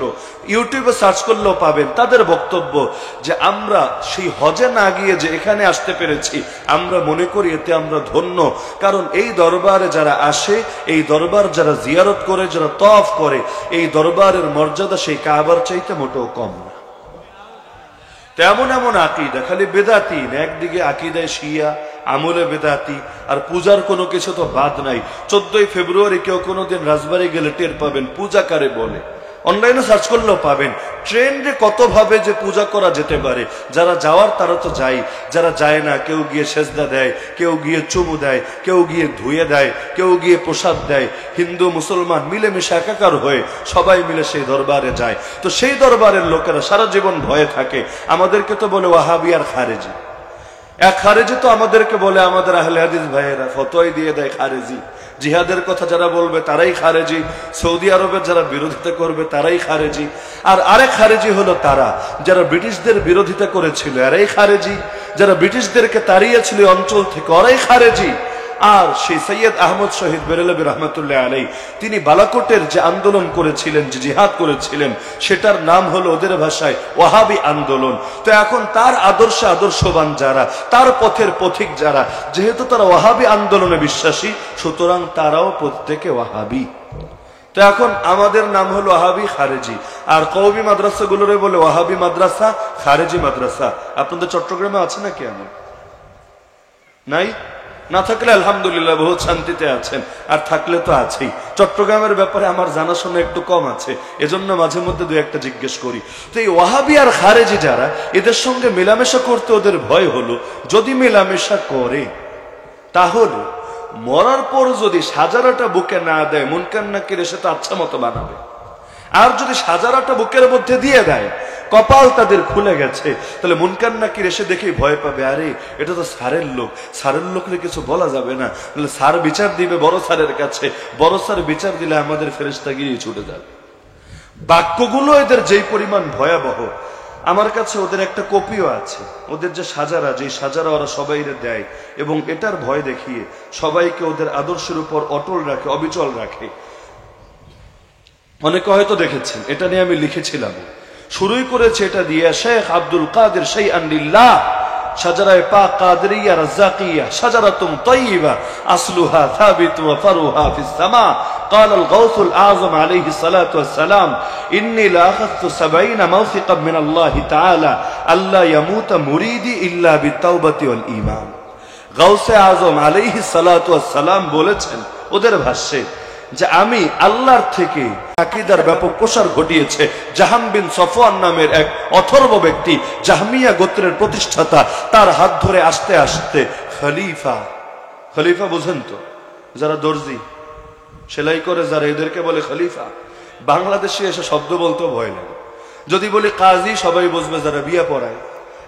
Speaker 1: ইউটিউবে সার্চ করলেও পাবেন। তাদের বক্তব্য যে আমরা সেই হজে না গিয়ে যে এখানে আসতে পেরেছি, আমরা মনে করি এতে আমরা ধন্য, কারণ এই দরবারে যারা আসে, এই দরবার যারা জিয়ারত করে, যারা তওয়াফ করে, এই দরবারের মর্যাদা সেই কাবার চাইতে মোটেও কম না। তেমন এমন আকীদা, খালি বেদাতি, একদিকে আকীদায় শিয়া, আমলে বেদাতি, আর পূজার কোনো কিছু তো বাদ নাই। 14ই ফেব্রুয়ারি কেউ কোনোদিন রাজবাড়ি গেলে টের পাবেন পূজা কারে বলে, অনলাইনে সার্চ করলেও পাবেন। ট্রেন্ডে কত ভাবে যে পূজা করা যেতে পারে, যারা যাওয়ার তারা তো যায়, যারা যায় না কেউ গিয়ে সেজদা দেয়, কেউ গিয়ে চুমু দেয়, কেউ গিয়ে ধুয়ে দেয়, কেউ গিয়ে প্রসাদ দেয়, হিন্দু মুসলমান মিলেমিশে একাকার হয়ে সবাই মিলে সেই দরবারে যায়। তো সেই দরবারের লোকেরা সারা জীবন ভয়ে থাকে, আমাদেরকে তো বলে ওয়াহাবি আর খারেজি। এক খারেজি তো আমাদেরকে বলে, আমাদের আহলে হাদিস ভাইয়েরা ফতোয়াই দিয়ে দেয় খারেজি, জিহাদের কথা যারা বলবে তারাই খারেজি, সৌদি আরবের যারা বিরোধিতা করবে তারাই খারেজি, আর আরেক খারেজি হলো তারা যারা ব্রিটিশদের বিরোধিতা করেছিল, এরাই খারেজি, যারা ব্রিটিশদেরকে তাড়িয়েছিল অঞ্চল থেকে, ওরাই খারেজি। আর সেই সৈয়দ আহমদ শহীদ বেরেলভী রহমতুল্লাহ আলাই, তিনি বালাকোটের যে আন্দোলন করেছিলেন, যে জিহাদ করেছিলেন, সেটার নাম হলো ওদের ভাষায় ওয়াহাবি আন্দোলন। তো এখন তার আদর্শে আদর্শবান যারা, তার পথের পথিক যারা, যেহেতু তারা ওয়াহাবি আন্দোলনে বিশ্বাসী, সুতরাং তারাও প্রত্যেকে ওয়াহাবি। তো এখন আমাদের নাম হলো ওয়াহাবি খারেজি, আর কওমি মাদ্রাসাগুলোরে বলে ওয়াহাবি মাদ্রাসা, খারেজি মাদ্রাসা। আপনাদের চট্টগ্রামে আছে নাকি? এমন নাই? না থাকলে আলহামদুলিল্লাহ বহুত শান্তিতে আছেন, আর থাকলে তো আছেই। চট্টগ্রামের ব্যাপারে আমার জানাশোনা একটু কম আছে, এজন্য মাঝে মধ্যে দু একটা জিজ্ঞেস করি। তো এই ওয়াহাবি আর খারেজি যারা, এদের সঙ্গে মেলামেশা করতে ওদের ভয় হলো, যদি মেলামেশা করে তাহলে মরার পর যদি সাজারাটা বুকে না দেয়, মুনকার নাকির এসে তো আচ্ছা মতো বানাবে। আর যদি সাজারাটা বুকের মধ্যে দিয়ে দেয়, কপাল তাদের খুলে গেছে, তাহলে মুনকার নাকির এসে দেখেই ভয় পাবে, আরে এটা তো স্যারের লোক, স্যারের লোকরে কিছু বলা যাবে না, তাহলে স্যার বিচার দিবে বড় স্যারের কাছে, বড় স্যার বিচার দিলে আমাদের ফেরেশতা গিয়ে ছুটে যাবে। বাক্যগুলো এদের যেই পরিমাণ ভয়াবহ, আমার কাছে ওদের একটা কপিও আছে। ওদের যে সাজারা, যে সাজারা ওরা সবাইরে দেয়, এবং এটার ভয় দেখিয়ে সবাইকে ওদের আদর্শের উপর অটল রাখে, অবিচল রাখে। অনেকে হয়তো দেখেছেন, এটা নিয়ে আমি লিখেছিলাম। শুরুই করেছে এটা দিয়ে শেখ আব্দুল কাদের শাইআন লিল্লাহ, শাজারায়ে পাক কাদেরিয়া রাজ্জাকিয়া শাজারাতুন তাইয়্যিবা আসলুহা সাবিত ওয়া ফারুহা ফিস সামা। قال الغوث الأعظم عليه الصلاة والسلام إني لأخذت 70 موثقا من الله تعالى ألا يموت مريدي إلا بالتوبة والإيمان। গাউসে আজম আলাইহিস সালাতু ওয়াস সালাম বলেছেন ওদের ভাষ্যে যে আমি আল্লাহর থেকে আকীদার ব্যাপক প্রসার ঘটিয়েছে জাহাম বিন সফওয়ান নামের এক অথর্ব ব্যক্তি, জাহমিয়া গোত্রের প্রতিষ্ঠাতা, তার হাত ধরে আস্তে আস্তে খলিফা, খলিফা বুঝেন তো, যারা দর্জি সেলাই করে যারা, এদেরকে বলে খলিফা। বাংলাদেশে এসে শব্দ বলতেও ভয় লাগে। যদি বলি কাজী, সবাই বুঝবে যারা বিয়া পড়ায়।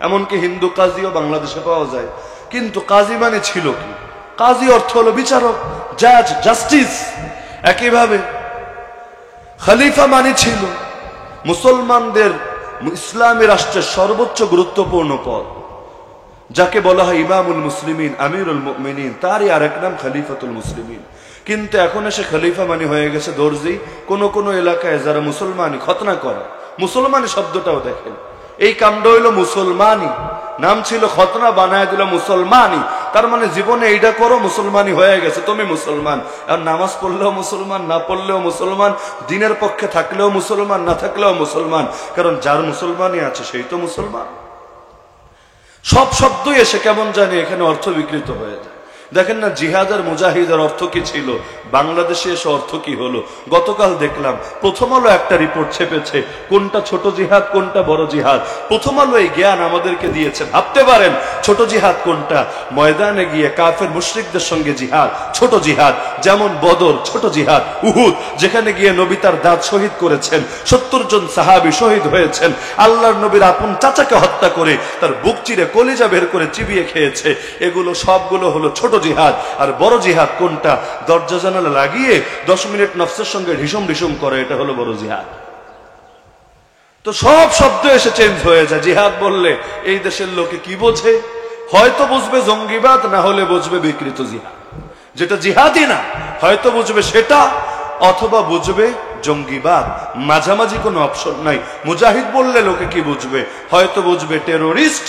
Speaker 1: এমনকি হিন্দু কাজীও বাংলাদেশে পাওয়া যায়, কিন্তু কাজী মানে ছিল কি? কাজী অর্থ হলো বিচারক, জাজ, জাস্টিস। একইভাবে খলিফা মানে ছিল মুসলমানদের ইসলামী রাষ্ট্রের সর্বোচ্চ গুরুত্বপূর্ণ পদ, যাকে বলা হয় ইমামুল মুসলিমিন, আমিরুল মুমিনিন, তারই আরেক নাম খলিফাতুল মুসলিমিন। কিন্তু এখন এসে খলিফা মানে হয়ে গেছে দর্জি। কোন কোন এলাকায় যারা মুসলমানি খতনা করে, মুসলমানি শব্দটাও দেখেন, এই কামটা হইল মুসলমানি, নাম ছিল খতনা, বানায় দিল মুসলমানি। তার মানে জীবনে এইটা করো, মুসলমানি হয়ে গেছে, তুমি মুসলমান। আর নামাজ পড়লেও মুসলমান, না পড়লেও মুসলমান, দিনের পক্ষে থাকলেও মুসলমান, না থাকলেও মুসলমান, কারণ যার মুসলমানই আছে সেই তো মুসলমান। সব শব্দই এসে কেমন জানি এখানে অর্থ বিকৃত হয়ে যায়। দেখেন না, জিহাদ আর মুজাহিদের অর্থ কি ছিল, বাংলাদেশে এসে অর্থ কি হলো। গতকাল দেখলাম প্রথম আলো একটা রিপোর্ট ছেপেছে, কোনটা ছোট জিহাদ কোনটা বড় জিহাদ। প্রথম আলো এই জ্ঞান আমাদেরকে দিয়েছে। ভাবতে পারেন ছোট জিহাদ কোনটা? ময়দানে গিয়ে কাফের মুশরিকদের সঙ্গে জিহাদ ছোট জিহাদ, যেমন বদর ছোট জিহাদ, উহুদ যেখানে গিয়ে নবী তার দাঁত শহীদ করেছেন, 70 জন সাহাবী শহীদ হয়েছেন, আল্লাহর নবীর আপন চাচাকে হত্যা করে তার বুক চিরে কলিজা বের করে চিবিয়ে খেয়েছে। এগুলো সবগুলো হলো ছোট জিহাদ। আর বড় জিহাদ কোনটা? দরজা জানালা লাগিয়ে 10 মিনিট নফসের সঙ্গে ঢিসুম ঢিসুম করে, এটা হলো বড় জিহাদ। তো সব শব্দ এসে চেঞ্জ হয়ে যায়। জিহাদ বললে এই দেশের লোকে কি বোঝে? হয়তো বুঝবে জঙ্গিবাদ, না হলে বুঝবে বিকৃত জিহাদ, যেটা জিহাদই না, হয়তো বুঝবে সেটা, অথবা বুঝবে জঙ্গিবাদ। মাঝামাঝি কোনো অপশন নাই। মুজাহিদ বললে লোকে কি বুঝবে? হয়তো বুঝবে টেরোরিস্ট,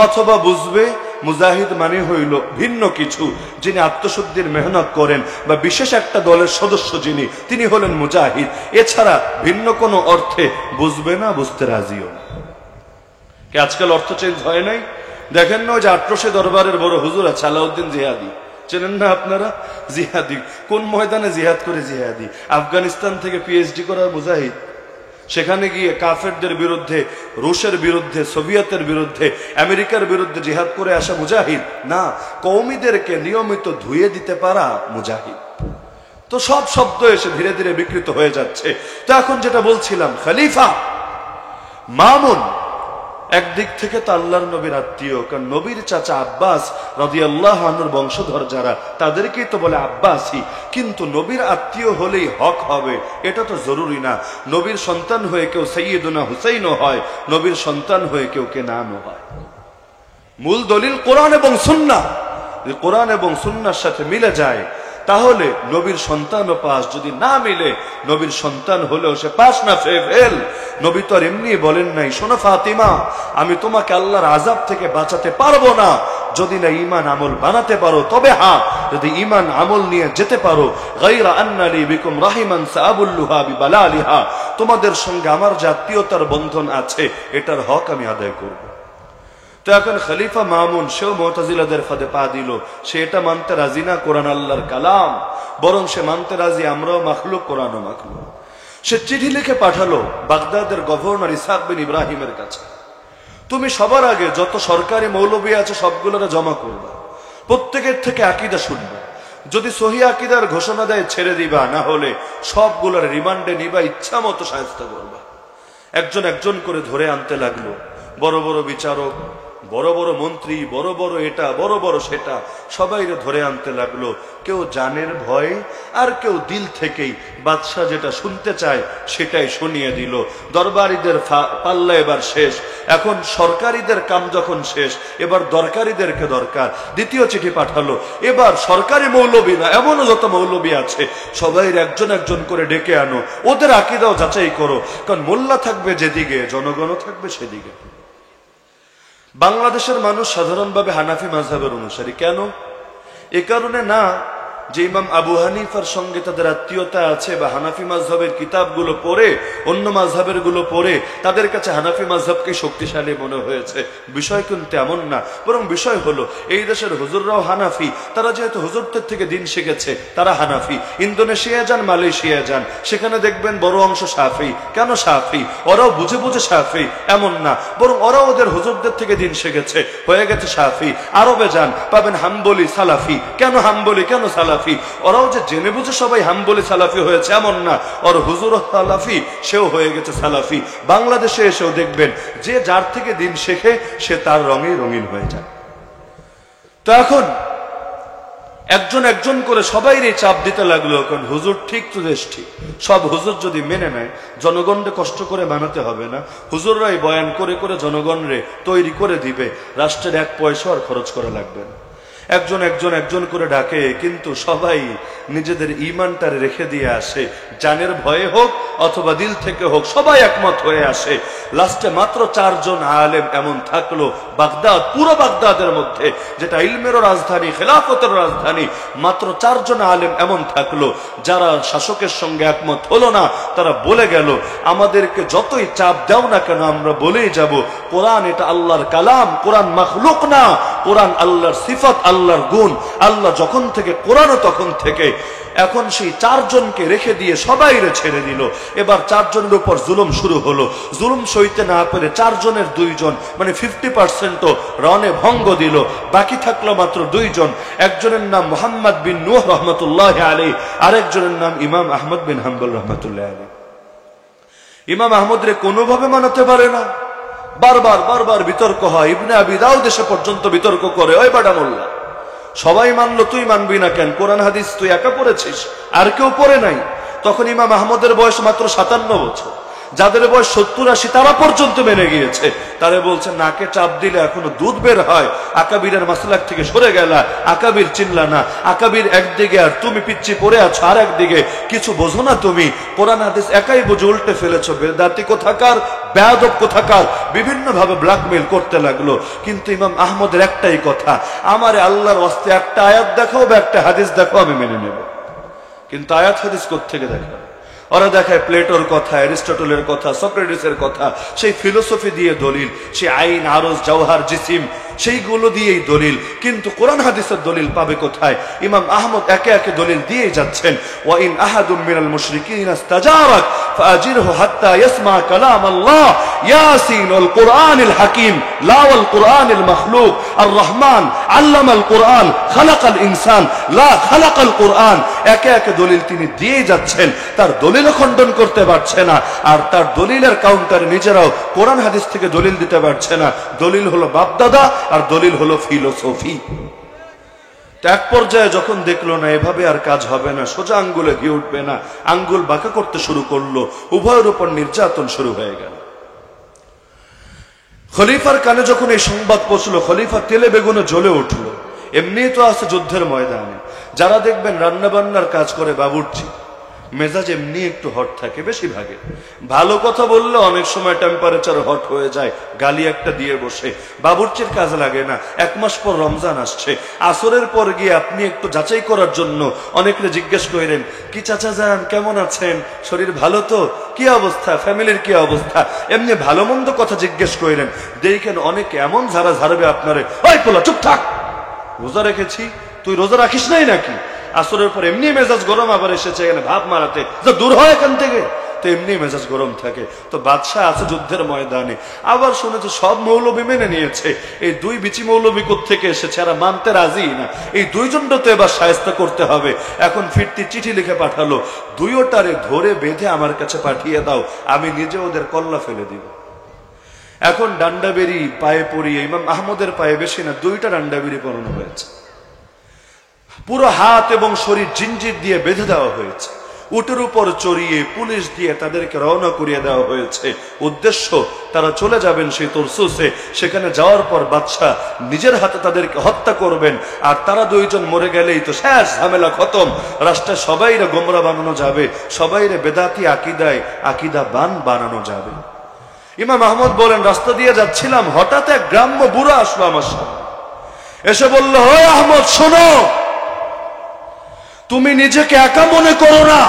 Speaker 1: অথবা বুঝবে মুজাহিদ মানে হইল ভিন্ন কিছু, যিনি আত্মশুদ্ধির মেহনত করেন, বা বিশেষ একটা দলের সদস্য যিনি, তিনি হলেন মুজাহিদ। এছাড়া ভিন্ন কোনো অর্থে বুঝবে না, বুঝতে রাজিও না। আজকাল অর্থ চেঞ্জ হয় নাই? দেখেন না, ওই যে 800 দরবারের বড় হুজুর আছে আলাউদ্দিন জিহাদি, চেনেন না আপনারা? জিহাদি কোন ময়দানে জিহাদ করে? জিহাদি আফগানিস্তান থেকে পিএইচডি করার মুজাহিদ, সেখানে গিয়ে কাফেরদের বিরুদ্ধে, রুশের বিরুদ্ধে, সোভিয়েতের বিরুদ্ধে, আমেরিকার বিরুদ্ধে জিহাদ করে আসা মুজাহিদ না, কওমিদেরকে নিয়মিত ধুয়ে দিতে পারা মুজাহিদ। তো সব শব্দ এসে ধীরে ধীরে বিকৃত হয়ে যাচ্ছে। তো এখন যেটা বলছিলাম, খলিফা, মামুন একদিক থেকে তো আল্লাহর নবীর আত্মীয়, কারণ নবীর চাচা আব্বাস রাদিয়াল্লাহু আনহুর বংশধর যারা, তাদেরকেই তো বলে আব্বাসী। কিন্তু নবীর আত্মীয় হলেই হক হবে এটা তো জরুরি না। নবীর সন্তান হয়ে কেউ সাইয়্যিদুনা হুসাইনও হয়, নবীর সন্তান হয়ে কেউ কেনানও হয়। মূল দলিল কোরআন এবং সুন্নাহ। কোরআন এবং সুন্নাহর সাথে মিলে যায় তাহলে নবীর সন্তানও পাস, যদি না মিলে নবীর সন্তান হলেও সে পাস না ফেল। নবী তো আর এমনি বলেন নাই, শোনো ফাতিমা, আমি তোমাকে আল্লাহর আযাব থেকে বাঁচাতে পারবো না, যদি না ঈমান আমল বানাতে পারো, তবে হ্যাঁ যদি ঈমান আমল নিয়ে যেতে পারো, গায়রা আন্নালি বিকুম রাহিমান সাআবুল্লুহা বিবালালিহা, তোমাদের সঙ্গে আমার যে আত্মীয়তার বন্ধন আছে এটার হক আমি আদায় করব। তো এখন খলিফা মামুন সেও মুতাজিলাদের ফাঁদে পা দিল। সে এটা মানতে রাজি না কোরআন আল্লাহর কালাম, বরং সে মানতে রাজি আমরাও মাখলুক, কোরআনও মাখলুক। সে চিঠি লিখে পাঠালো বাগদাদের গভর্নর ইসহাক বিন ইব্রাহিমের কাছে, তুমি সবার আগে যত সরকারি মৌলবী আছে সবগুলোরে জমা করবা, প্রত্যেকের থেকে আকীদা শুনবা, যদি সহি আকীদার ঘোষণা দেয় ছেড়ে দিবা, না হলে সবগুলোর রিমান্ডে নিবা, ইচ্ছা মতো শায়েস্তা করবা। একজন একজন করে ধরে আনতে লাগলো। বড় বড় বিচারক, বড় বড় মন্ত্রী, বড় বড় এটা, বড় বড় সেটা, সবাইরে ধরে আনতে লাগলো। কেউ জানের ভয়ে, আর কেউ দিল থেকেই বাদশাহ যেটা শুনতে চায় সেটাই শুনিয়ে দিল। দরবারীদের পাল্লা এবার শেষ। এখন সরকারিদের কাম যখন শেষ, এবার দরকারিদেরকে দরকার। দ্বিতীয় চিঠি পাঠালো, এবার সরকারি মৌলবী না, এমনও যত মৌলবী আছে সবাই একজন একজন করে ডেকে আনো, ওদের আকীদাও যাচাই করো, কারণ মোল্লা থাকবে যেদিকে জনগণও থাকবে সেদিকে। বাংলাদেশের মানুষ সাধারণভাবে হানাফি মাযহাবের অনুসারী। কেন? এ কারণে না যে ইমাম আবু হানিফার সঙ্গে তাদের আত্মীয়তা আছে বা হানাফি মাযহাবের কিতাবগুলো পড়ে, অন্য মাযহাবের গুলো পড়ে তাদের কাছে হানাফি মাযহাবকে শক্তিশালী মনে হয়েছে। বিষয় কিন্তু এমন না, বরং বিষয় হলো এই দেশের হুজুররাও হানাফি। তারা যেহেতু হুজুরদের থেকে দিন শিখেছে তারা হানাফি। ইন্দোনেশিয়া যান, মালয়েশিয়া যান, সেখানে দেখবেন বড় অংশ শাফি। কেন শাফি? ওরাও বুঝে বুঝে শাফি এমন না, বরং ওরাও ওদের হুজুরদের থেকে দিন শিখেছে, হয়ে গেছে শাফি। আরবে যান, পাবেন হাম্বলি, সালাফি। কেন হাম্বলি, কেন সালাফি? ওরাও যে জেনে বুঝে সবাই হাম্বলি সালাফি হয়েছে এমন না, ওর হুজুর সালাফি, সেও হয়ে গেছে সালাফি। বাংলাদেশে এসেও দেখবেন যে যার থেকে দিন শেখে সে তার রঙে রঙিন হয়ে যায়। তো এখন একজন একজন করে সবাইরই চাপ দিতে লাগলো, কারণ হুজুর ঠিক তো দেশ ঠিক। সব হুজুর যদি মেনে নেয়, জনগণরে কষ্ট করে বানাতে হবে না, হুজুররাই বয়ান করে করে জনগণরে তৈরি করে দিবে, রাষ্ট্রের এক পয়সাও আর খরচ করা লাগবে না। একজন একজন একজন করে ডাকে, কিন্তু সবাই নিজেদের ঈমানটারে রেখে দিয়ে আসে, জানের ভয়ে হোক অথবা দিল থেকে হোক, সবাই একমত হয়ে আসে। লাস্টে মাত্র 4 জন আলেম এমন থাকলো বাগদাদ, পুরো বাগদাদের মধ্যে, যেটা ইলমেরও রাজধানী, খেলাফতের রাজধানী, মাত্র 4 জন আলেম এমন থাকলো যারা শাসকের সঙ্গে একমত হলো না। তারা বলে গেল, আমাদেরকে যতই চাপ দাও না কেন আমরা বলেই যাব, কোরআন এটা আল্লাহর কালাম, কোরআন মাখলুক না, কোরআন আল্লাহর সিফাত, আল্লাহর গুণ। আল্লাহ যখন থেকে কোরআনও তখন থেকে। এখন সেই 4 জনকে রেখে দিয়ে সবাইরে ছেড়ে দিল। এবার 4 জনের উপর জুলুম শুরু হলো। জুলুম সইতে না পেরে 4 জনের 2 জন, মানে 50% রনে ভঙ্গ দিল। বাকি থাকলো মাত্র 2 জন। একজনের নাম মুহাম্মদ বিন নূহ রহমতুল্লাহ আলাইহি, আরেকজনের নাম ইমাম আহমদ বিন হাম্বল রহমতুল্লাহ আলাইহি। ইমাম আহমদ রে কোনোভাবে মানাতে পারে না, বারবার বারবার বিতর্ক হয়। ইবনে আবি দাউদ এসে পর্যন্ত বিতর্ক করে, ওই বাডা মোল্লা, সবাই মানলো, তুই মানবি না কেন? কোরআন হাদিস তুই একা পড়েছিস, আর কেউ পড়ে নাই। তখন ইমাম আহমদের বয়স মাত্র 57 বছর। যাদের বয়স 70-80 তারা পর্যন্ত মেনে গিয়েছে। তারে বলছে নাকে চাপ দিলে এখনো দুধ বের হয়, আকাবিরের মাসলাক থেকে সরে গেলা, আকাবির চিনলা না, আকাবির একদিকে আর তুমি পিচ্ছি পড়ে আছো আর একদিকে, কিছু বোঝো না তুমি, কোরআন হাদিস একাই বুঝে উল্টে ফেলেছো, বেদাতি কোথাকার, বেয়াদব কোথাকার, বিভিন্ন ভাবে ব্ল্যাকমেল করতে লাগলো। কিন্তু ইমাম আহমদের একটাই কথা, আমারে আল্লাহর ওয়াস্তে একটা আয়াত দেখাও বা একটা হাদিস দেখাও, আমি মেনে নেব। কিন্তু আয়াত হাদিস কোত্থেকে দেখাবে? ওরা দেখায় প্লেটোর কথা, অ্যারিস্টটলের কথা, সক্রেটিসের কথা, সেই ফিলোসফি দিয়ে দলিল, সেই আইন, আরজ, জওহার, জিসিম, সেইগুলো দিয়েই দলিল। কিন্তু কোরআন হাদিসের দলিল পাবে কোথায়? ইমাম আহমদ একে একে দলিল দিয়ে যাচ্ছেন। ওয়া ইন আহাদুম মিনাল মুশরিকিন ইস্তাজারাক ফাজিরহু হাত্তা ইয়াসমা কালাম আল্লাহ ইয়াসিন ওয়াল কুরআনিল হাকিম লা ওয়াল কুরআনিল মাখলুক আর রহমান আল্লামাল কুরআন খালাকাল ইনসান লা খালাকাল কুরআন। একে একে দলিল তিনি দিয়ে যাচ্ছেন। তার দলিলও খণ্ডন করতে পারছে না, আর তার দলিলের কাউন্টারে নিজেরাও কোরআন হাদিস থেকে দলিল দিতে পারছে না। দলিল হলো বাপদাদা আর দলিল হলো ফিলোসফি। এক পর্যায়ে যখন দেখলো না এভাবে আর কাজ হবে না, সোজা আঙ্গুলে ঘি উঠবে না, আঙ্গুল বাঁকা করতে শুরু করলো, উভয়ের উপর নির্যাতন শুরু হয়ে গেল। খলিফার কানে যখন এই সংবাদ পৌঁছলো, খলিফা তেলে বেগুনে জ্বলে উঠলো। এমনি তো আছে যুদ্ধের ময়দানে, যারা দেখবেন রান্না বান্নার কাজ করে বাবুর্চি, মেজাজ এমনি একটু হট থাকে বেশিরভাগে। ভালো কথা বললে অনেক সময় টেম্পারেচার হট হয়ে যায়, গালি একটা দিয়ে বসে, বাবুর্চির কাজ লাগে না। 1 মাস পর রমজান আসছে, আসরের পর গিয়ে আপনি একটু যাচাই করার জন্য অনেকরে জিজ্ঞেস করেন, কি চাচা যান কেমন আছেন, শরীর ভালো তো, কি অবস্থা, ফ্যামিলির কি অবস্থা, এমনি ভালো মন্দ কথা জিজ্ঞেস করেন। দেখেন অনেকে এমন ঝাড়া ঝাড়বে আপনারে, ওই পোলা চুপ থাক, রোজা রেখেছি, তুই রোজা রাখিস নাই নাকি? আসরের পর এমনি মেজাজ গরম, আবার এসেছে এখানে ভাব মারাতে, দূর হয় এখান থেকে, তো এমনি মেজাজ গরম থাকে। তো বাদশাহ আছে যুদ্ধের ময়দানে, আবার শুনেছে সব মৌলবী মেনে নিয়েছে, এই 2 বিচি মৌলবী কোত্থেকে এসেছে, এরা মানতে রাজি না, এই 2 জনটা তো এবার শায়েস্তা করতে হবে। এখন ফিরতি চিঠি লিখে পাঠালো, 2টারে ধরে বেঁধে আমার কাছে পাঠিয়ে দাও, আমি নিজে ওদের কল্লা ফেলে দিব। এখন ডান্ডা বেরি পায়ে পরিয়ে, ইমাম আহমদের পায়ে বেশি না, 2টা ডান্ডা বেরি পরানো হয়েছে, পুরো হাত এবং শরীর জিঞ্জির দিয়ে বেঁধে দেওয়া হয়েছে, উটের উপর চড়িয়ে পুলিশ দিয়ে তাদেরকে রওনা করিয়ে দেওয়া হয়েছে। উদ্দেশ্য তারা চলে যাবেন সেই তরসুসে, সেখানে যাওয়ার পর বাদশাহ নিজের হাতে তাদেরকে হত্যা করবেন, আর তারা 2 জন মরে গেলেই তো শেষ, ঝামেলা খতম, রাষ্ট্রে সবাইরে গোমরা বানানো যাবে, সবাইরে বেদাতি আকিদা বানানো যাবে। ইমাম আহমদ বলেন, রাস্তা দিয়ে যাচ্ছিলাম, হঠাৎ এক গ্রাম্য বুড়া আসলো আমার সামনে, এসে বলল, ও আহমদ শোনো, তুমি নিজেকে একা মনে করো না,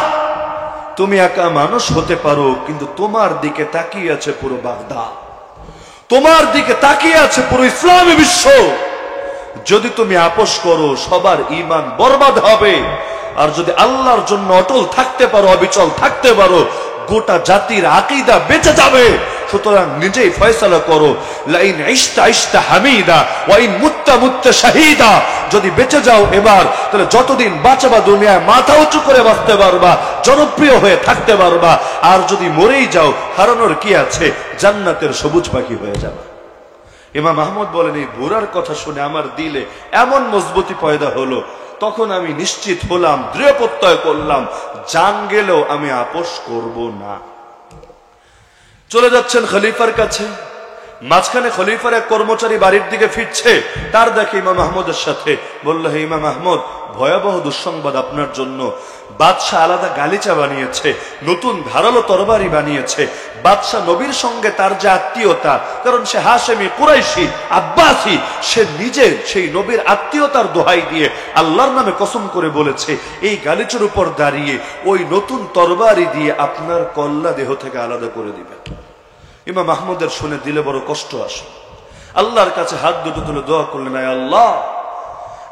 Speaker 1: তুমি একা মানুষ হতে পারো, কিন্তু তোমার দিকে তাকিয়ে আছে পুরো বাগদাদ, তোমার দিকে তাকিয়ে আছে পুরো ইসলামী বিশ্ব। যদি তুমি আপোষ করো সবার ঈমান বরবাদ হবে, আর যদি আল্লাহর জন্য অটল থাকতে পারো, অবিচল থাকতে পারো, গোটা জাতির আকীদা বেঁচে যাবে। সুতরাং নিজেই ফয়সালা করো, লাইন ইশতা ইশতা হামিদা ওয়া ইন মুত্তা মুত্তা শাহিদা, যদি বেঁচে যাও এবার, তাহলে যতদিন বাঁচবা দুনিয়ায় মাথা উঁচু করে বাঁচতে পারবা, জনপ্রিয় হয়ে থাকতে পারবা, আর যদি মরেই যাও হারানোর কি আছে, জান্নাতের সবুজ পাখি হয়ে যাবে। ইমাম আহমদ বলেন, এই বুড়ার কথা শুনে আমার দিলে এমন মজবুতি পয়দা হলো, তখন আমি নিশ্চিত হলাম, দৃঢ় প্রত্যয় করলাম, জান গেলেও আমি আপোষ করব না। চলে যাচ্ছেন খলিফার কাছে, মাঝখানে খলিফার এক কর্মচারী বাড়ির দিকে ফিরছে, তার দেখে ইমাম আহমদের সাথে, বলল, হে ইমাম আহমদ, ভয়াবহ দুঃসংবাদ আপনার জন্য, বাদশাহ আলাদা গালিচা বানিয়েছে, নতুন ধারালো তরবারি বানিয়েছে। বাদশাহ নবীর সঙ্গে তার যে আত্মীয়তা, কারণ সে হাশেমি, কুরাইশি, আব্বাসি, সে নিজে সেই নবীর আত্মীয়তার দোহাই দিয়ে আল্লাহর নামে কসম করে বলেছে, এই গালিচার উপর দাঁড়িয়ে ওই নতুন তরবারি দিয়ে আপনার কল্লা দেহ থেকে আলাদা করে দিবে। ইমাম আহমদের শুনে দিলে বড় কষ্ট আসে, আল্লাহর কাছে হাত দুটো তুলে দোয়া করলেন, আয় আল্লাহ,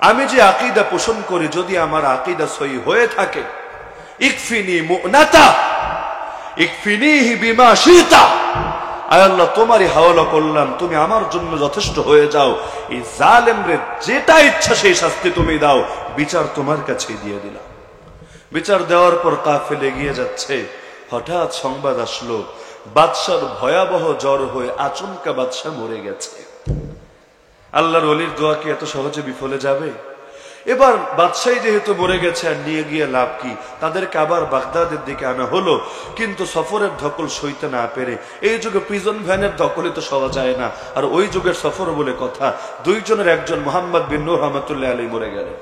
Speaker 1: আমি যে আকীদা পোষণ করি, যদি আমার আকীদা সহি হয়ে থাকে, ইকফিনি মুনাতা ইকফিনিহি বিমা শিতা, আয় আল্লাহ, তোমারই হাওয়ালা করলাম, তুমি আমার জন্য যথেষ্ট হয়ে যাও, এই জালেমরে যেটা ইচ্ছা সেই শাস্তি তুমি দাও, বিচার তোমার কাছে দিয়ে দিলাম। বিচার দেওয়ার পর কাফেলে এগিয়ে যাচ্ছে, হঠাৎ সংবাদ আসলো, বাদশার ভয়াবহ জ্বর হয়ে আচমকা বাদশাহ মরে গেছে। আল্লাহর ওলির দোয়া কি এত সহজে বিফলে যাবে? এবার বাদশাহী যেহেতু মরে গেছে, আর নিয়ে গিয়ে লাভ কি, তাদেরকে আবার বাগদাদের দিকে আনা হলো, কিন্তু সফরের ধকল সইতে না পেরে, এই যুগে প্রিজন ভ্যানের ধকলে তো সওয়া যায় না, আর ওই যুগের সফর বলে কথা, 2 জনের একজন মোহাম্মদ বিন নূর রহমতুল্লাহ আলাইহি মরে গেলেন,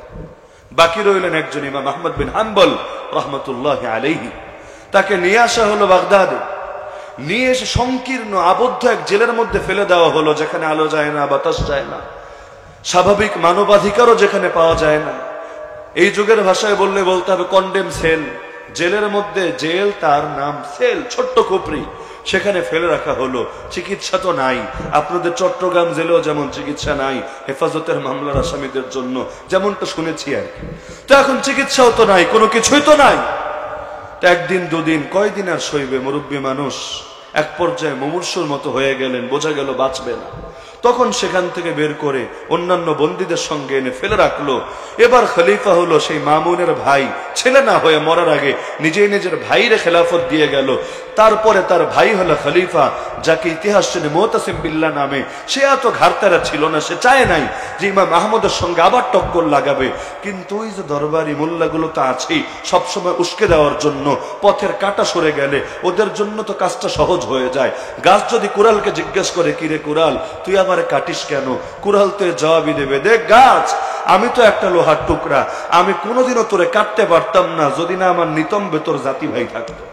Speaker 1: বাকি রইলেন একজন ইমাম আহমদ বিন হাম্বল রহমতুল্লাহ আলাইহি। তাকে নিয়ে আসা হলো বাগদাদে, নিয়ে এসে সংকীর্ণ আবদ্ধ এক জেলের মধ্যে ফেলে দেওয়া হলো, যেখানে আলো যায় না, বাতাস যায় না, স্বাভাবিক মানবাধিকারও যেখানে পাওয়া যায় না। এই যুগের ভাষায় বললে বলতে হবে কন্ডেম সেল, জেলের মধ্যে জেল, তার নাম সেল, ছোট্ট খুপড়ি, সেখানে ফেলে রাখা হলো। চিকিৎসা তো নাই, আপনাদের চট্টগ্রাম জেলেও যেমন চিকিৎসা নাই হেফাজতের মামলার আসামিদের জন্য, যেমনটা শুনেছি আর কি, তো এখন চিকিৎসাও তো নাই, কোনো কিছুই তো নাই। একদিন দুদিন, কয়দিন আর সইবে, মুরব্বী মানুষ, এক পর্যায়ে মুমূর্ষুর মতো হয়ে গেলেন, বোঝা গেল বাঁচবে না। তখন সেখান থেকে বের করে অন্যান্য বন্দীদের সঙ্গে এনে ফেলে রাখলো। এবার খলিফা হলো সেই মামুনের ভাই, ছেলে না হয়ে মরার আগে নিজেই নিজের ভাইরে খেলাফত দিয়ে গেল। তারপরে তার ভাই হলো খলিফা, যাকে ইতিহাস চেনে মুতাসিম বিল্লাহ নামে। সে এত ঘাড়তারা ছিল না, সে চায় নাই যে ইমাম আহমদের সঙ্গে আবার টক্কর লাগাবে, কিন্তু ওই যে দরবারি মোল্লাগুলো তো আছেই সবসময় উস্কে দেওয়ার জন্য, পথের কাটা সরে গেলে ওদের জন্য তো কাজটা সহজ হয়ে যায়। গাছ যদি কুড়ালকে জিজ্ঞেস করে, কিরে কুড়াল তুই আমারে কাটিস কেন, কুড়াল তো জবাবই দেবে, দেখ গাছ আমি তো একটা লোহার টুকরা, আমি কোনোদিনও তোরে কাটতে পারতাম না যদি না আমার নিতম্বে তোর জাতি ভাই থাকতো।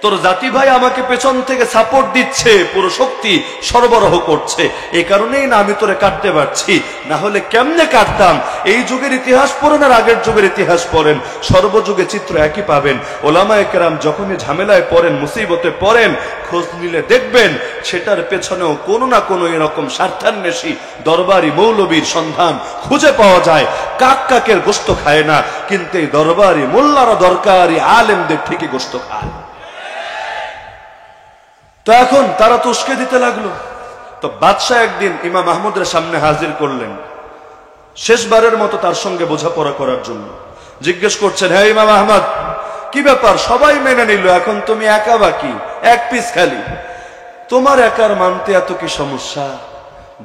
Speaker 1: তোর জাতি ভাই আমাকে পেছন থেকে সাপোর্ট দিচ্ছে, পুরো শক্তি সরবরাহ করছে, এই কারণেই না আমি তোরে কাটতে পারছি, না হলে কেমনে কাটতাম। এই যুগের ইতিহাস পড়েন আর আগের যুগের ইতিহাস পড়েন, সর্বযুগে চিত্র একই পাবেন। ওলামায়ে কেরাম যখনই ঝামেলায় পড়েন, মুসিবতে পড়েন, খোঁজ নিলে দেখবেন সেটার পেছনেও কোনো না কোনো এরকম স্বার্থান্বেষী দরবারি মৌলবীর সন্ধান খুঁজে পাওয়া যায়। কাক কাকের গোশত খায় না, কিন্তু এই দরবারি মোল্লারা দরকারি আলেমদের ঠিকই গোশত খায়। তো এখন তারা তো উস্কে দিতে লাগলো। তো বাদশাহ একদিন ইমাম আহমদের সামনে হাজির করলেন, শেষবারের মতো তার সঙ্গে বোঝাপড়া করার জন্য। জিজ্ঞেস করছেন, হ্যাঁ ইমাম আহমদ, কি ব্যাপার? সবাই মেনে নিল, এখন তুমি একা বাকি, এক পিস খালি, তোমার একার মানতে এত কি সমস্যা?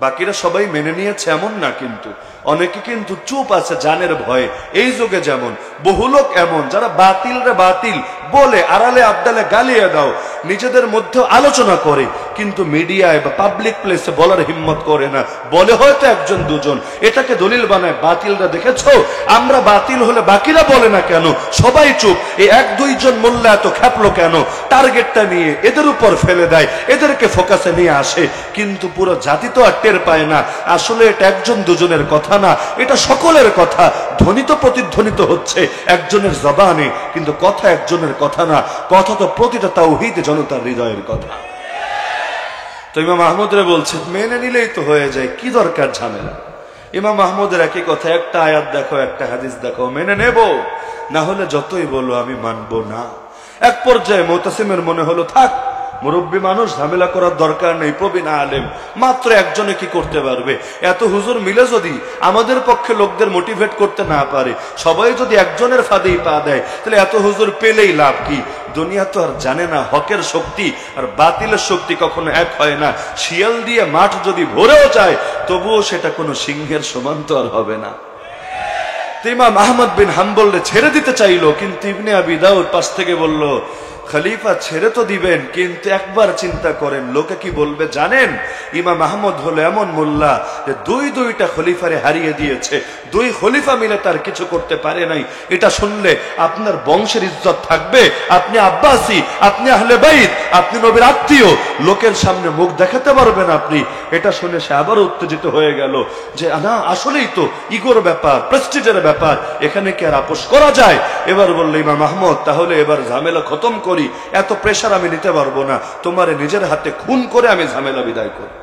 Speaker 1: বাকিরা সবাই মেনে নিয়েছে এমন না, কিন্তু অনেকে কিন্তু চুপ আছে জানের ভয়ে। এই যুগে যেমন বহু লোক এমন যারা বাতিল রে বাতিল বলে আড়ালে আবদালে গালিয়ে দাও, নিজেদের মধ্যে আলোচনা করে, কিন্তু মিডিয়ায় বা পাবলিক প্লেসে বলার হিম্মত করে না। বলে হয়তো একজন দুজন, এটাকে দলিল বানায়। বাতিলরা দেখেছো, আমরা বাতিল হলে বাকিরা বলে না কেন? সবাই চুপ। এই এক দুইজন মোল্লা এত খ্যাপলো কেন? টার্গেটটা নিয়ে এদের উপর ফেলে দেয়, এদেরকে ফোকাসে নিয়ে আসে, কিন্তু পুরো জাতি তো আর টের পায় না। আসলে এটা একজন দুজনের কথা না, এটা সকলের কথা। ধ্বনিত প্রতিধ্বনিত হচ্ছে একজনের জবানে, কিন্তু কথা একজনের কথা না, কথা তো প্রতিটা তাওহীদ জনতার হৃদয়ের কথা। তো ইমাম আহমদরে বলছে, মেনে নিলেই তো হয়ে যায়, কি দরকার ঝামেলা? ইমাম আহমদের একই কথা, একটা আয়াত দেখো, একটা হাদিস দেখো, মেনে নেব, না হলে যতই বলো আমি মানবো না। এক পর্যায়ে মুতাসিমের মনে হলো, থাক, মুরব্বী মানুষ, ঝামেলা করার দরকার নেই, প্রবীণ আলেম, মাত্র একজনে কি করতে পারবে? এত হুজুর মিলে যদি আমাদের পক্ষে লোকদের মোটিভেট করতে না পারে, সবাই যদি একজনের ফাঁদেই পা দেয়, তাহলে এত হুজুর পেলেই লাভ কি? দুনিয়া তো আর জানে না হকের শক্তি আর বাতিলের শক্তি কখনো এক হয় না। শিয়াল দিয়ে মাঠ যদি ভরেও যায়, তবুও সেটা কোনো সিংহের সমান তো আর হবে না। ইমাম আহমদ বিন হাম্বলকে ছেড়ে দিতে চাইলো, কিন্তু ইবনে আবি দাউদ পাশ থেকে বলল, খলিফা ছেড়ে তো দিবেন, কিন্তু একবার চিন্তা করেন লোকে কি বলবে জানেন? ইমাম আহমদ হলো এমন মোল্লা যে দুইটা খলিফারে হারিয়ে দিয়েছে, দুই খলিফা মিলে তার কিছু করতে পারে নাই। এটা শুনলে আপনার বংশের ইজ্জত থাকবে? আপনি আব্বাসী, আপনি আহলে বাইত, আপনি নবীর আত্মীয়, লোকের সামনে মুখ দেখাতে পারবেন আপনি? এটা শুনে সে আবার উত্তেজিত হয়ে গেল যে না, আসলেই তো ইগোর ব্যাপার, প্রেস্টিজের ব্যাপার, এখানে কি আর আপোষ করা যায়? এবার বলল ইমাম আহমদ, তাহলে এবার ঝামেলা খতম করি, এত প্রেশার আমি নিতে পারবো না, তোমারে নিজের হাতে খুন করে আমি ঝামেলা বিদায় করি।